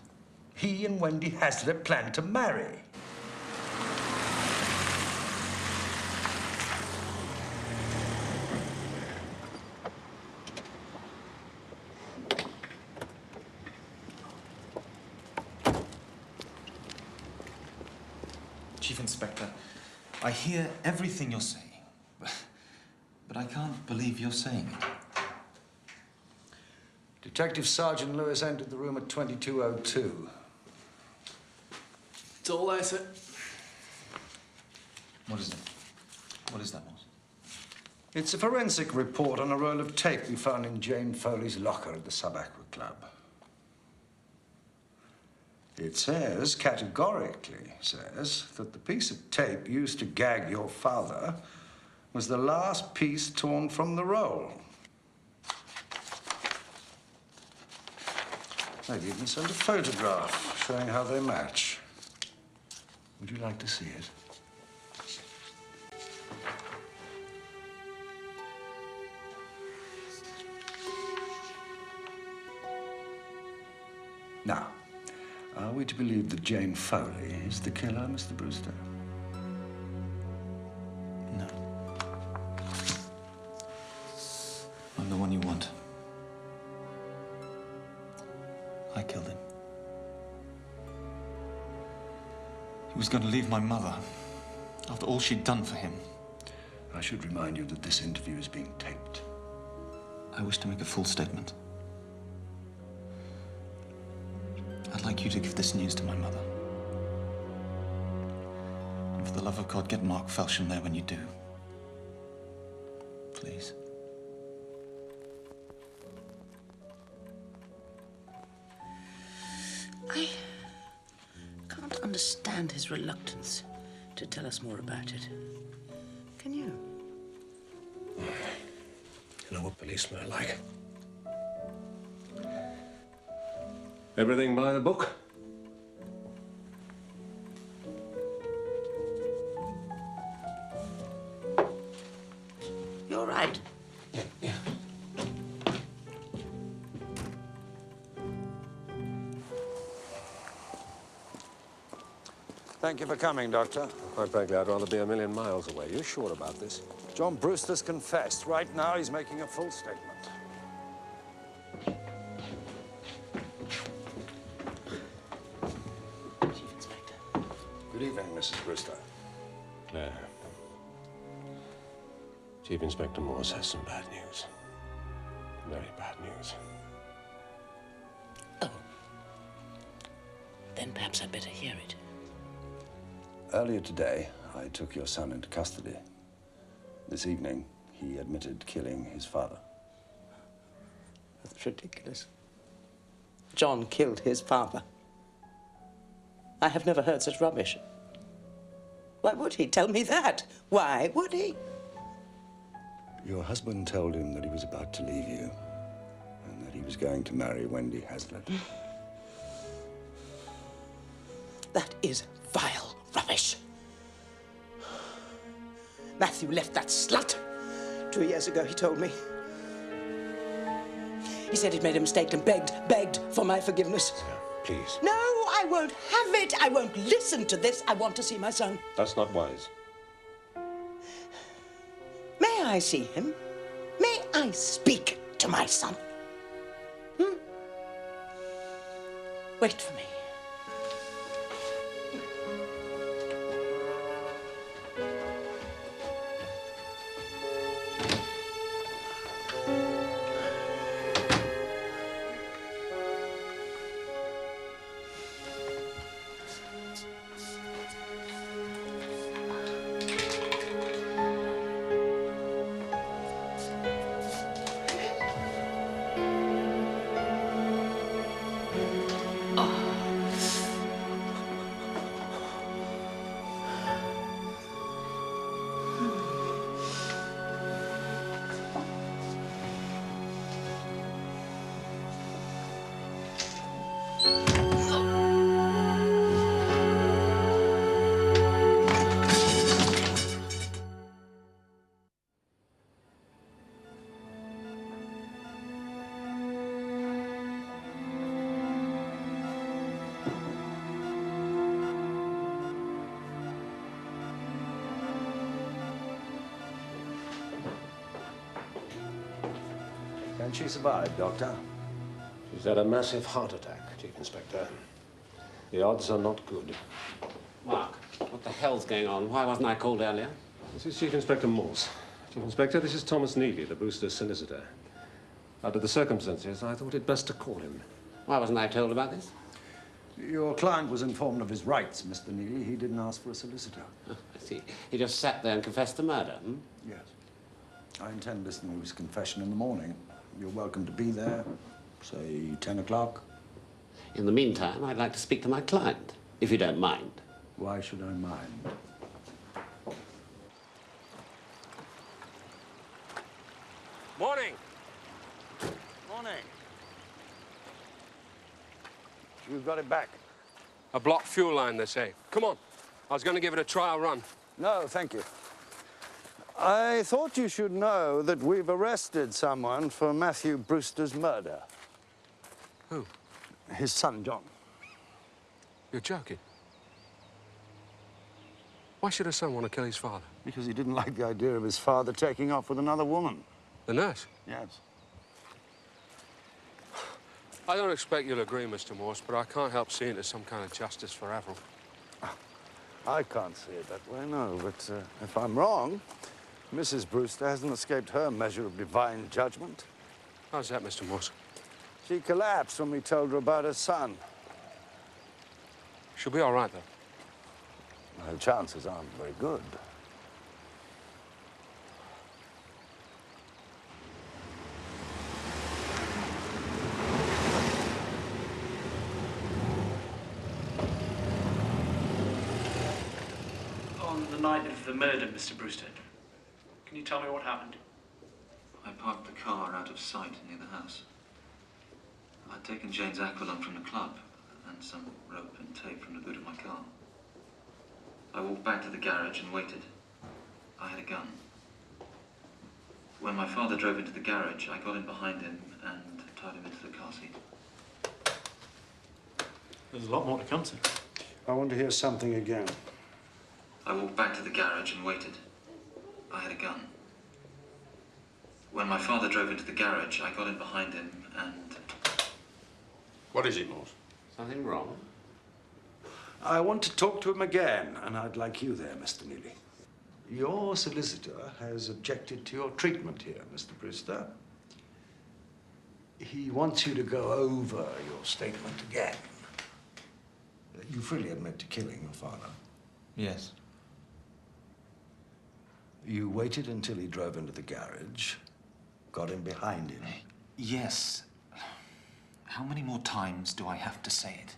He and Wendy Hazlitt planned to marry. Chief Inspector, I hear everything you're saying, but I can't believe you're saying it. Detective Sergeant Lewis entered the room at 2202. It's all there, sir. What is it? What is that, Morse? It's a forensic report on a roll of tape we found in Jane Foley's locker at the Sub-Aqua Club. It says, categorically says, that the piece of tape used to gag your father was the last piece torn from the roll. They've even sent a photograph showing how they match. Would you like to see it? Now, are we to believe that Jane Foley is the killer, Mr. Brewster? No. I'm the one you want. I killed him. He was going to leave my mother after all she'd done for him. I should remind you that this interview is being taped. I wish to make a full statement. I'd like you to give this news to my mother. And for the love of God, get Mark Felsham there when you do. Please. I can't understand his reluctance to tell us more about it. Can you? You know what policemen are like. Everything by the book? You're right. Yeah. Thank you for coming, Doctor. Quite frankly, I'd rather be a million miles away. You're sure about this? John Brewster's confessed. Right now, he's making a full statement. Chief Inspector. Good evening, Mrs. Brewster. Claire. Chief Inspector Morse has some bad news. Very bad news. Oh. Then perhaps I'd better hear it. Earlier today, I took your son into custody. This evening, he admitted killing his father. That's ridiculous. John killed his father. I have never heard such rubbish. Why would he tell me that? Why would he? Your husband told him that he was about to leave you and that he was going to marry Wendy Hazlitt. That is vile rubbish. Matthew left that slut 2 years ago, he told me. He said he'd made a mistake and begged for my forgiveness. Please. No, I won't have it. I won't listen to this. I want to see my son. That's not wise. May I see him? May I speak to my son? Wait for me. Can she survive, Doctor? She's had a massive heart attack, Chief Inspector. The odds are not good. Mark, what the hell's going on? Why wasn't I called earlier? This is Chief Inspector Morse. Chief Inspector, this is Thomas Neely, the Brewster's solicitor. Under the circumstances, I thought it best to call him. Why wasn't I told about this? Your client was informed of his rights, Mr. Neely. He didn't ask for a solicitor. Oh, I see. He just sat there and confessed to murder, hmm? Yes. I intend listening to his confession in the morning. You're welcome to be there, say 10 o'clock. In the meantime, I'd like to speak to my client, if you don't mind. Why should I mind? Morning. Morning. You've got it back. A blocked fuel line, they say. Come on. I was going to give it a trial run. No, thank you. I thought you should know that we've arrested someone for Matthew Brewster's murder. Who? His son, John. You're joking. Why should a son want to kill his father? Because he didn't like the idea of his father taking off with another woman. The nurse? Yes. I don't expect you'll agree, Mr. Morse, but I can't help seeing there's some kind of justice for Avril. I can't see it that way, no, but if I'm wrong, Mrs. Brewster hasn't escaped her measure of divine judgment. How's that, Mr. Morse? She collapsed when we told her about her son. She'll be all right, though. Her chances aren't very good. On the night of the murder, Mr. Brewster, can you tell me what happened? I parked the car out of sight near the house. I'd taken Jane's aqualung from the club and some rope and tape from the boot of my car. I walked back to the garage and waited. I had a gun. When my father drove into the garage, I got in behind him and tied him into the car seat. There's a lot more to come to. I want to hear something again. I walked back to the garage and waited. I had a gun. When my father drove into the garage, I got in behind him and... What is it, Morse? Something wrong? I want to talk to him again, and I'd like you there, Mr. Neely. Your solicitor has objected to your treatment here, Mr. Brewster. He wants you to go over your statement again. You freely admit to killing your father. Yes. You waited until he drove into the garage, got in behind him. Yes. How many more times do I have to say it?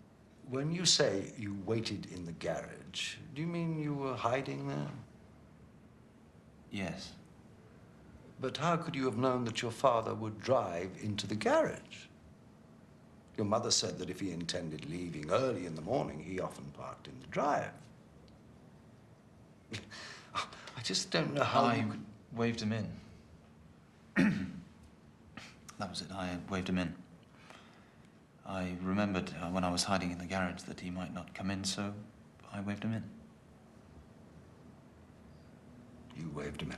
When you say you waited in the garage, do you mean you were hiding there? Yes. But how could you have known that your father would drive into the garage? Your mother said that if he intended leaving early in the morning, he often parked in the drive. I just don't know how I waved him in. That was it. I waved him in. I remembered when I was hiding in the garage that he might not come in, so I waved him in. You waved him in.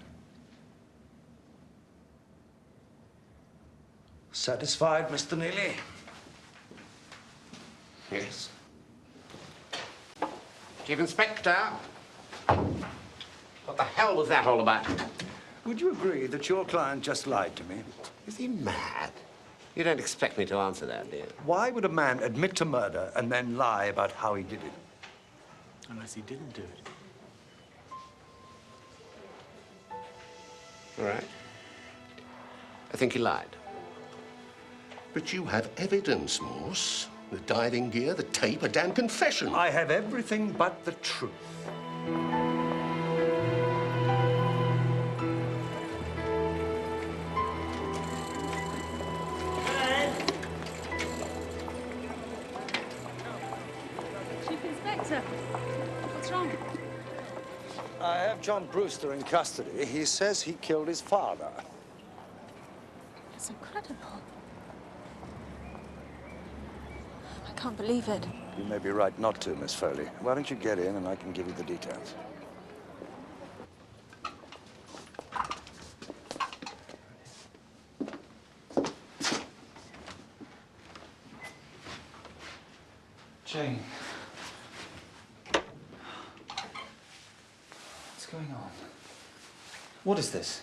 Satisfied, Mr. Neely? Yes. Chief Inspector, what the hell was that all about? Would you agree that your client just lied to me? Is he mad? You don't expect me to answer that, do you? Why would a man admit to murder and then lie about how he did it? Unless he didn't do it. All right. I think he lied. But you have evidence, Morse. The diving gear, the tape, a damn confession. I have everything but the truth. Chief Inspector, what's wrong? I have John Brewster in custody. He says he killed his father. That's incredible. I can't believe it. You may be right not to, Miss Foley. Why don't you get in and I can give you the details? Jane. What's going on? What is this?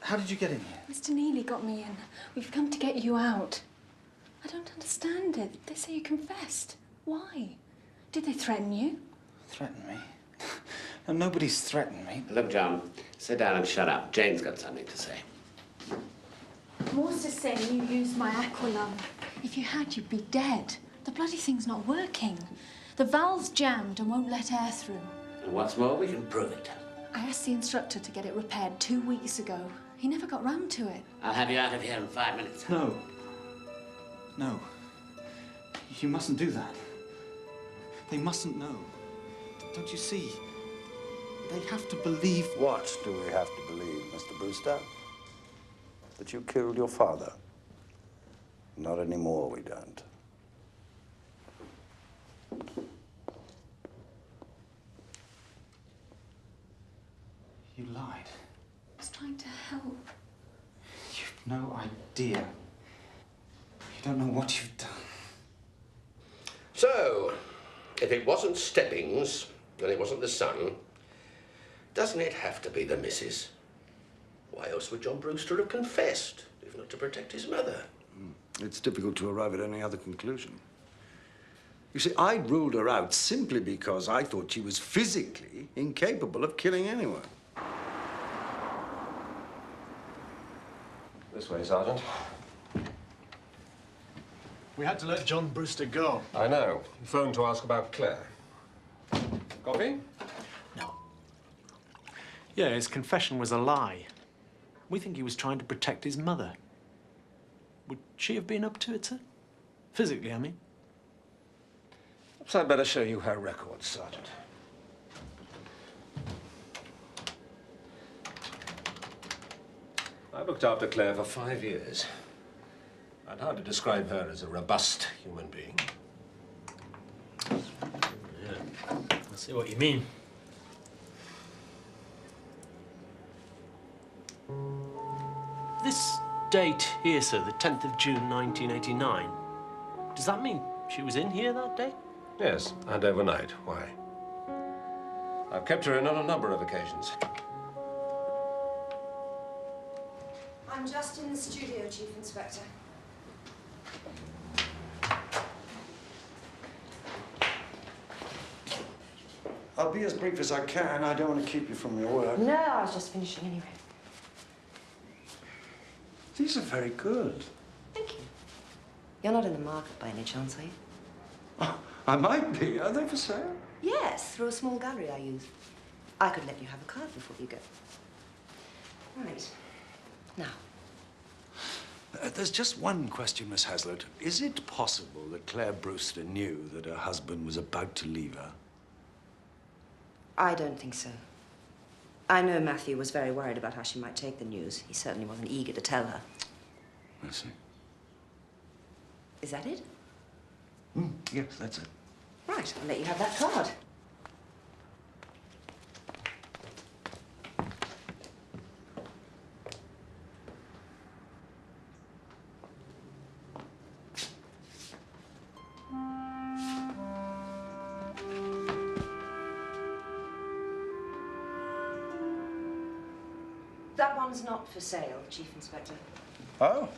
How did you get in here? Mr. Neely got me in. We've come to get you out. I don't understand it. They say you confessed. Why? Did they threaten you? Threaten me? No, nobody's threatened me. Look, John, sit down and shut up. Jane's got something to say. Morse is saying you used my aqualung. If you had, you'd be dead. The bloody thing's not working. The valve's jammed and won't let air through. And what's more, we can prove it. I asked the instructor to get it repaired 2 weeks ago. He never got round to it. I'll have you out of here in 5 minutes. No. No. You mustn't do that. They mustn't know. Don't you see? They have to believe... What do we have to believe, Mr. Brewster? That you killed your father? Not anymore, we don't. You lied. I was trying to help. You've no idea. You don't know what you've done. So, if it wasn't Steppings and it wasn't the son, doesn't it have to be the missus? Why else would John Brewster have confessed, if not to protect his mother? It's difficult to arrive at any other conclusion. You see, I ruled her out simply because I thought she was physically incapable of killing anyone. This way, Sergeant. We had to let John Brewster go. I know. He phoned to ask about Claire. Coffee? Yeah, his confession was a lie. We think he was trying to protect his mother. Would she have been up to it, sir? Physically, I mean. Perhaps I'd better show you her records, Sergeant. I've looked after Claire for 5 years. I'd hardly describe her as a robust human being. Yeah. I see what you mean. This date here, sir, the 10th of June, 1989, does that mean she was in here that day? Yes, and overnight. Why? I've kept her in on a number of occasions. I'm just in the studio, Chief Inspector. I'll be as brief as I can. I don't want to keep you from your work. No, I was just finishing anyway. These are very good. Thank you. You're not in the market by any chance, are you? Oh, I might be. Are they for sale? Yes, through a small gallery I use. I could let you have a card before you go. Right. Now. There's just one question, Miss Hazlitt. Is it possible that Claire Brewster knew that her husband was about to leave her? I don't think so. I know Matthew was very worried about how she might take the news. He certainly wasn't eager to tell her. I see. Is that it? Yes, that's it. Right, I'll let you have that card. That one's not for sale, Chief Inspector. Oh?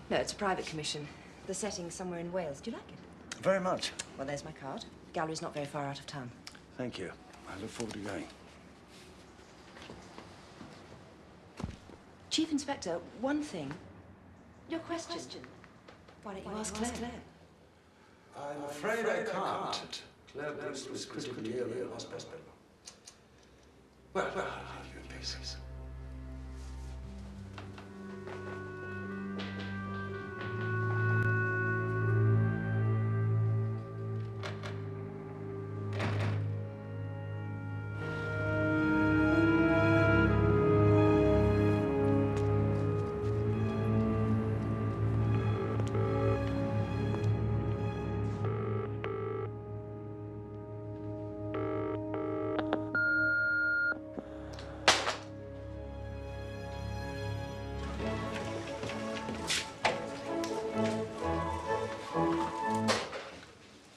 No, it's a private commission. The setting's somewhere in Wales. Do you like it? Very much. Well, there's my card. The gallery's not very far out of town. Thank you. I look forward to going. Chief Inspector, one thing. Your question. Why don't you ask Claire? I'm afraid I can't. Claire Brewster was critically ill in hospital. Well, I'll leave you in peace.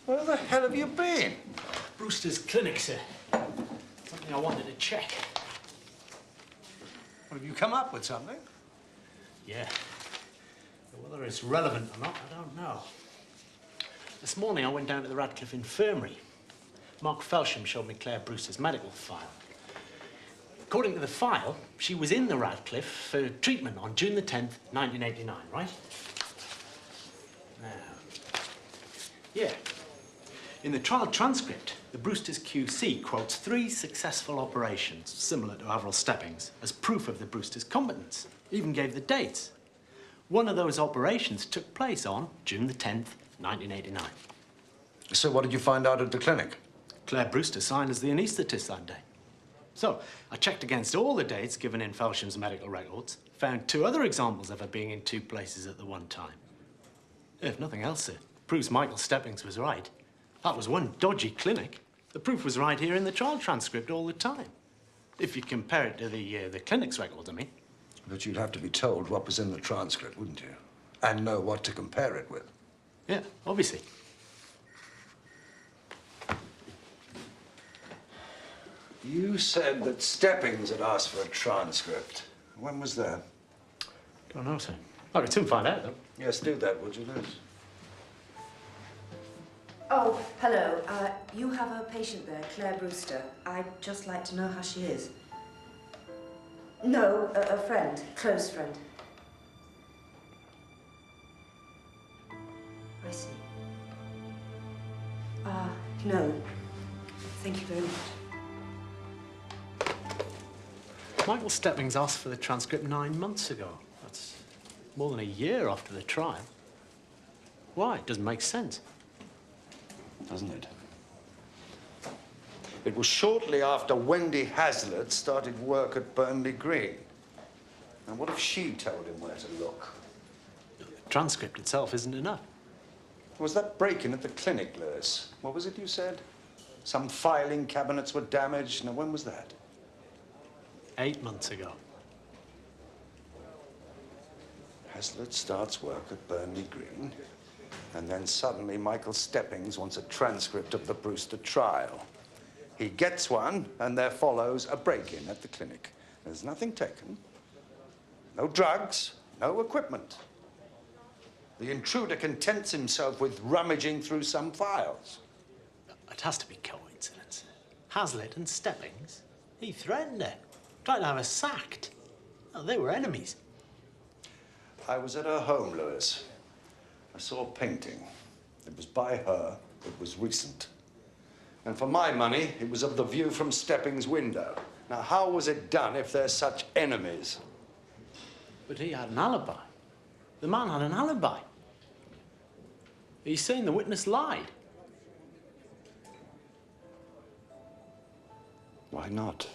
Where the hell have you been? Brewster's clinic, sir. Something I wanted to check. Have you come up with something? Yeah. But whether it's relevant or not, I don't know. This morning I went down to the Radcliffe Infirmary. Mark Felsham showed me Claire Brewster's medical file. According to the file, she was in the Radcliffe for treatment on June the 10th, 1989, right? Now, yeah. In the trial transcript, the Brewster's QC quotes 3 successful operations, similar to Avril Steppings, as proof of the Brewster's competence. Even gave the dates. One of those operations took place on June the 10th, 1989. So what did you find out at the clinic? Claire Brewster signed as the anaesthetist that day. So I checked against all the dates given in Felsham's medical records, found 2 other examples of her being in 2 places at the one time. If nothing else, sir, proves Michael Steppings was right. That was one dodgy clinic. The proof was right here in the trial transcript all the time. If you compare it to the clinic's record, I mean. But you'd have to be told what was in the transcript, wouldn't you? And know what to compare it with. Yeah, obviously. You said that Steppings had asked for a transcript. When was that? Don't know, sir. I could soon find out, though. Yes, do that, would you, Liz? Oh, hello. You have a patient there, Claire Brewster. I'd just like to know how she is. No, a friend, close friend. I see. No. Thank you very much. Michael Steppings asked for the transcript 9 months ago. That's more than a year after the trial. Why? It doesn't make sense. Doesn't it? It was shortly after Wendy Hazlitt started work at Burnley Green. And what if she told him where to look? The transcript itself isn't enough. Was that break-in at the clinic, Lewis? What was it you said? Some filing cabinets were damaged. Now, when was that? 8 months ago. Hazlitt starts work at Burnley Green, and then suddenly Michael Steppings wants a transcript of the Brewster trial. He gets one, and there follows a break-in at the clinic. There's nothing taken. No drugs, no equipment. The intruder contents himself with rummaging through some files. It has to be coincidence. Hazlitt and Steppings, he threatened her. Tried to have her sacked. Oh, they were enemies. I was at her home, Lewis. I saw a painting. It was by her. It was recent. And for my money, it was of the view from Steppings' window. Now, how was it done if they're such enemies? But he had an alibi. The man had an alibi. He's saying the witness lied. Why not?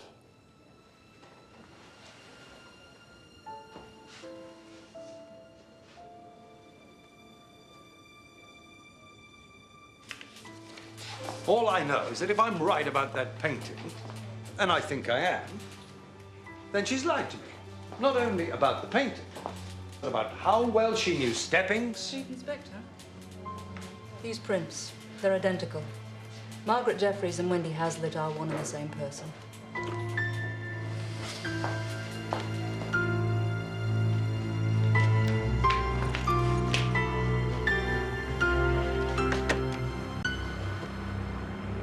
All I know is that if I'm right about that painting, and I think I am, then she's lied to me. Not only about the painting, but about how well she knew Steppings. Chief Inspector, these prints, they're identical. Margaret Jeffries and Wendy Hazlitt are one and the same person.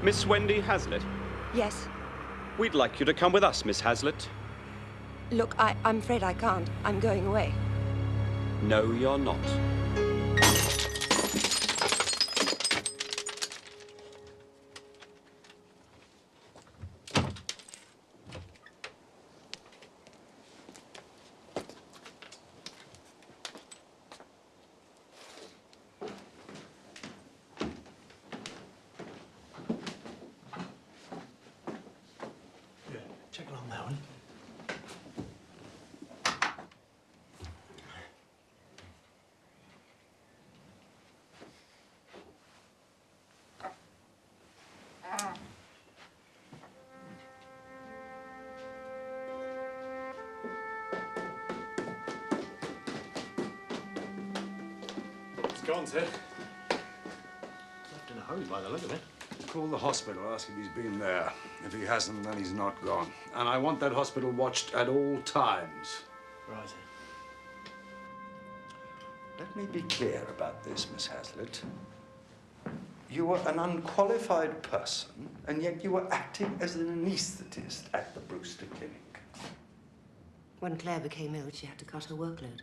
Miss Wendy Hazlitt? Yes. We'd like you to come with us, Miss Hazlitt. Look, I'm afraid I can't. I'm going away. No, you're not. Check it on that one. It's gone, sir. Left in a hurry by the look of it. Call the hospital, ask if he's been there. If he hasn't, then he's not gone. And I want that hospital watched at all times. Right. Let me be clear about this, Miss Hazlitt. You were an unqualified person, and yet you were acting as an anaesthetist at the Brewster Clinic. When Claire became ill, she had to cut her workload.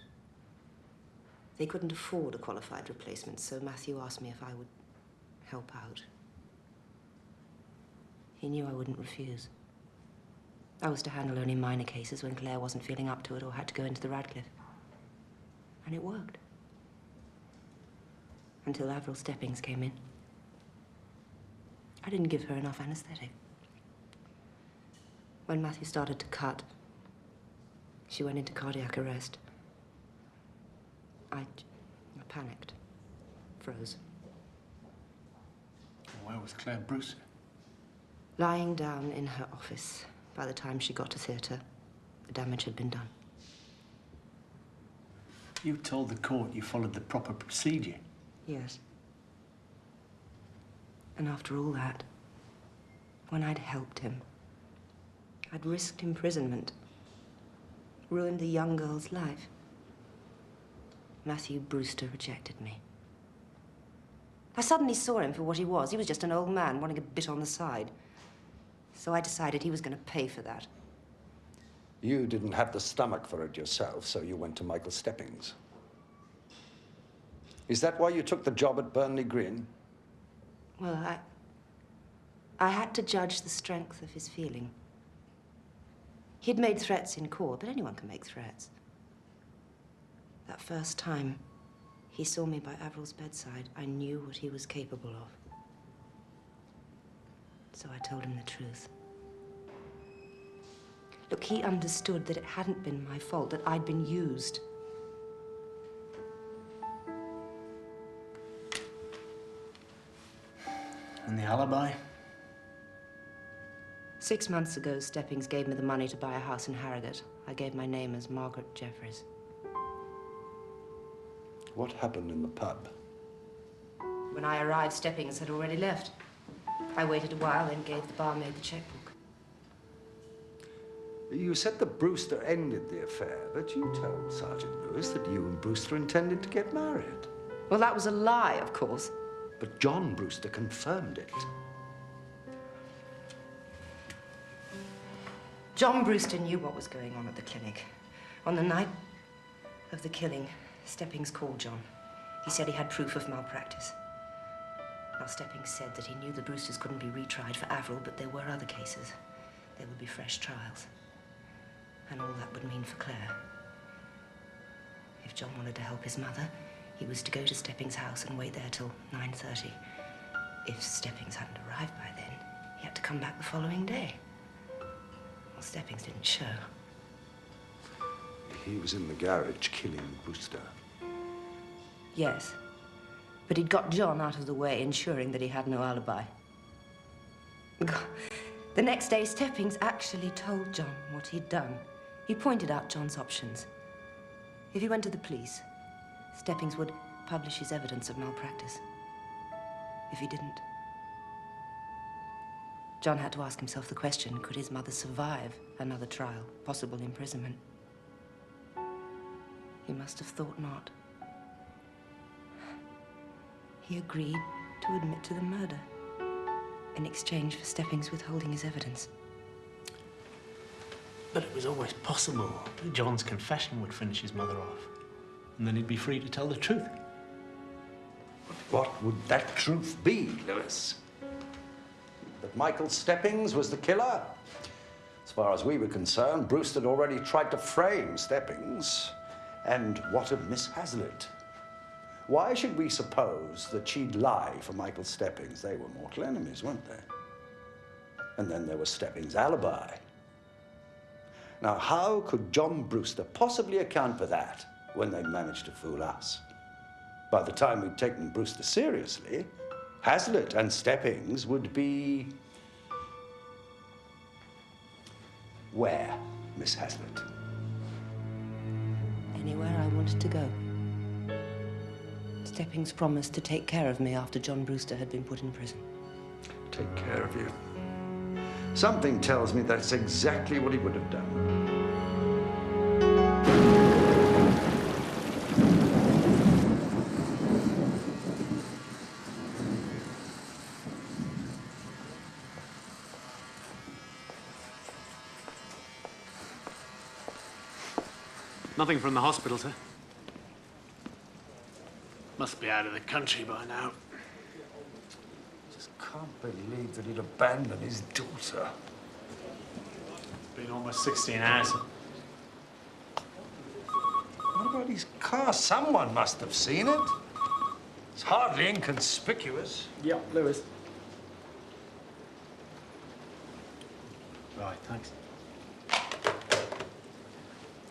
They couldn't afford a qualified replacement, so Matthew asked me if I would help out. He knew I wouldn't refuse. I was to handle only minor cases when Claire wasn't feeling up to it or had to go into the Radcliffe. And it worked. Until Avril Steppings came in. I didn't give her enough anesthetic. When Matthew started to cut, she went into cardiac arrest. I panicked, froze. Where was Claire Brewster? Lying down in her office. By the time she got to theatre, the damage had been done. You told the court you followed the proper procedure. Yes. And after all that, when I'd helped him, I'd risked imprisonment, ruined the young girl's life, Matthew Brewster rejected me. I suddenly saw him for what he was. He was just an old man wanting a bit on the side. So I decided he was going to pay for that. You didn't have the stomach for it yourself, so you went to Michael Steppings. Is that why you took the job at Burnley Green? Well, I had to judge the strength of his feeling. He'd made threats in court, but anyone can make threats. That first time he saw me by Avril's bedside, I knew what he was capable of. So I told him the truth. Look, he understood that it hadn't been my fault, that I'd been used. And the alibi? 6 months ago, Steppings gave me the money to buy a house in Harrogate. I gave my name as Margaret Jeffries. What happened in the pub? When I arrived, Steppings had already left. I waited a while, then gave the barmaid the checkbook. You said that Brewster ended the affair, but you told Sergeant Lewis that you and Brewster intended to get married. Well, that was a lie, of course. But John Brewster confirmed it. John Brewster knew what was going on at the clinic. On the night of the killing, Steppings called John. He said he had proof of malpractice. Now, Steppings said that he knew the Brewsters couldn't be retried for Avril, but there were other cases. There would be fresh trials. And all that would mean for Claire. If John wanted to help his mother, he was to go to Steppings' house and wait there till 9:30. If Steppings hadn't arrived by then, he had to come back the following day. Well, Steppings didn't show. He was in the garage killing Brewster. Yes. But he'd got John out of the way, ensuring that he had no alibi. The next day, Steppings actually told John what he'd done. He pointed out John's options. If he went to the police, Steppings would publish his evidence of malpractice. If he didn't, John had to ask himself the question, could his mother survive another trial, possible imprisonment? He must have thought not. He agreed to admit to the murder in exchange for Steppings withholding his evidence. But it was always possible that John's confession would finish his mother off, and then he'd be free to tell the truth. What would that truth be, Lewis? That Michael Steppings was the killer? As far as we were concerned, Brewster had already tried to frame Steppings. And what of Miss Hazlitt? Why should we suppose that she'd lie for Michael Steppings? They were mortal enemies, weren't they? And then there was Steppings' alibi. Now, how could John Brewster possibly account for that when they managed to fool us? By the time we'd taken Brewster seriously, Hazlitt and Steppings would be... Where, Miss Hazlitt? Anywhere I wanted to go. Steppings promised to take care of me after John Brewster had been put in prison. Take care of you. Something tells me that's exactly what he would have done. Nothing from the hospital, sir. Must be out of the country by now. Just can't believe that he'd abandoned his daughter. Been almost 16 hours. What about his car? Someone must have seen it. It's hardly inconspicuous. Yeah, Lewis. Right, thanks.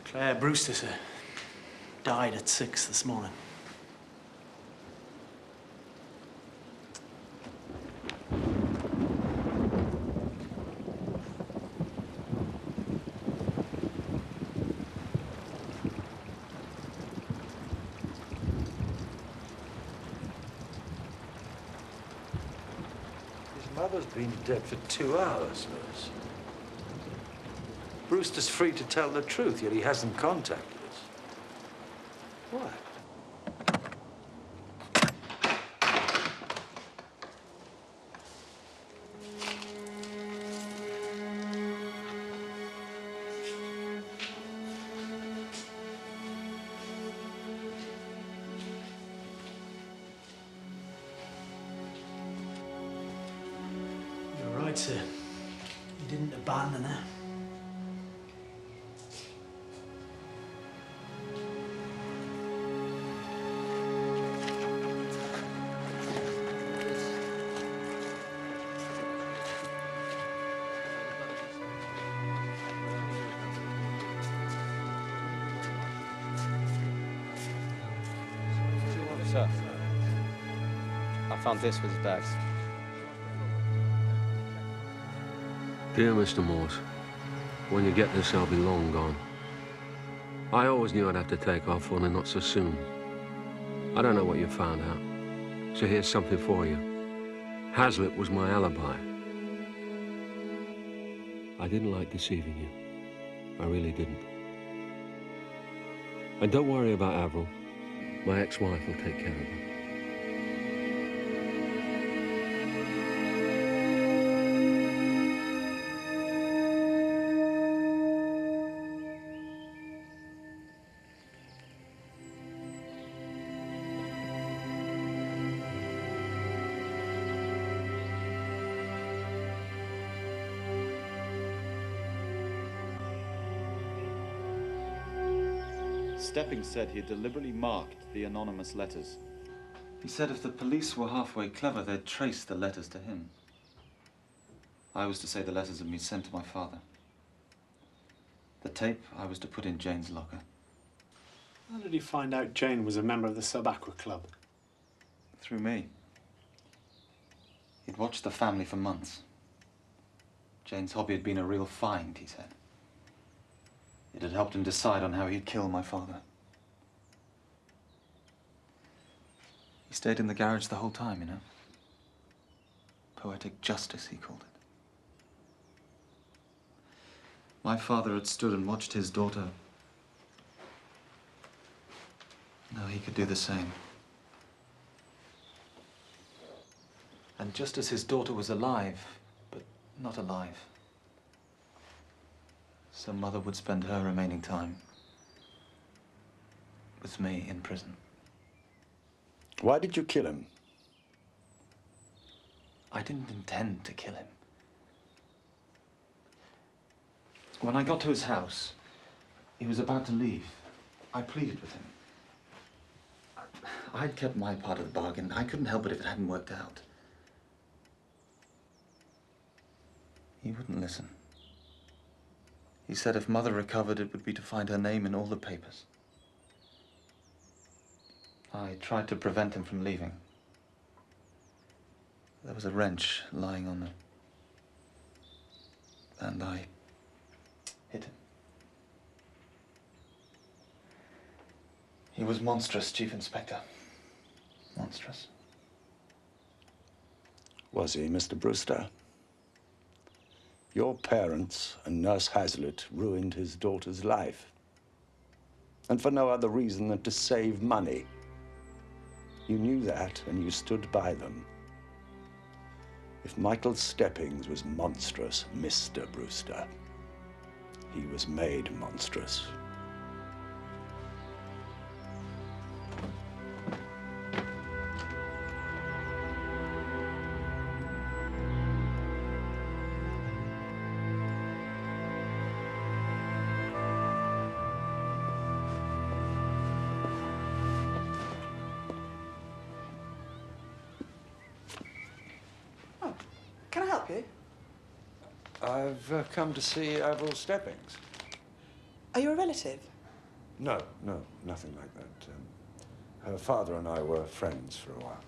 Claire Brewster, sir. Died at 6 this morning. His mother's been dead for 2 hours, Lewis. Brewster's free to tell the truth, yet he hasn't contacted us. Why? You're right, sir. You didn't abandon her. Sir, I found this with his bags. Dear Mr. Morse, when you get this, I'll be long gone. I always knew I'd have to take off, only not so soon. I don't know what you found out, so here's something for you. Hazlitt was my alibi. I didn't like deceiving you. I really didn't. And don't worry about Avril. My ex-wife will take care of her. Steppings said he had deliberately marked the anonymous letters. He said if the police were halfway clever, they'd trace the letters to him. I was to say the letters had been sent to my father. The tape I was to put in Jane's locker. How did he find out Jane was a member of the Sub-Aqua Club? Through me. He'd watched the family for months. Jane's hobby had been a real find, he said. It had helped him decide on how he'd kill my father. He stayed in the garage the whole time, you know. Poetic justice, he called it. My father had stood and watched his daughter. Now he could do the same. And just as his daughter was alive, but not alive, so Mother would spend her remaining time with me in prison. Why did you kill him? I didn't intend to kill him. When I got to his house, he was about to leave. I pleaded with him. I'd kept my part of the bargain. I couldn't help it if it hadn't worked out. He wouldn't listen. He said if Mother recovered, it would be to find her name in all the papers. I tried to prevent him from leaving. There was a wrench lying on the... and I hit him. He was monstrous, Chief Inspector. Monstrous. Was he, Mr. Brewster? Your parents and Nurse Hazlitt ruined his daughter's life. And for no other reason than to save money. You knew that, and you stood by them. If Michael Steppings was monstrous, Mr. Brewster, he was made monstrous. Can I help you? I've come to see Avril Steppings. Are you a relative? No, nothing like that. Her father and I were friends for a while,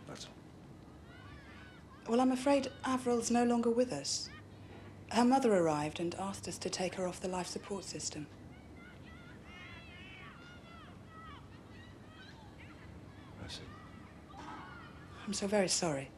that's all. Well, I'm afraid Avril's no longer with us. Her mother arrived and asked us to take her off the life support system. I see. I'm so very sorry.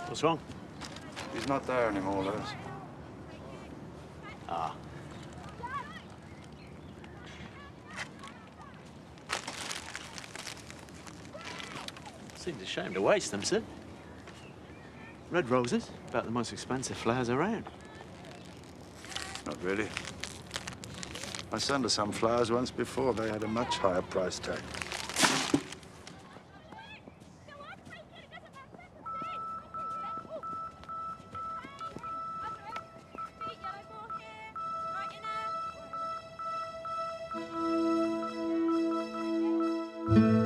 What's wrong? He's not there anymore, Lewis. Ah. Seems a shame to waste them, sir. Red roses, about the most expensive flowers around. Not really. I sent her some flowers once before. They had a much higher price tag. you.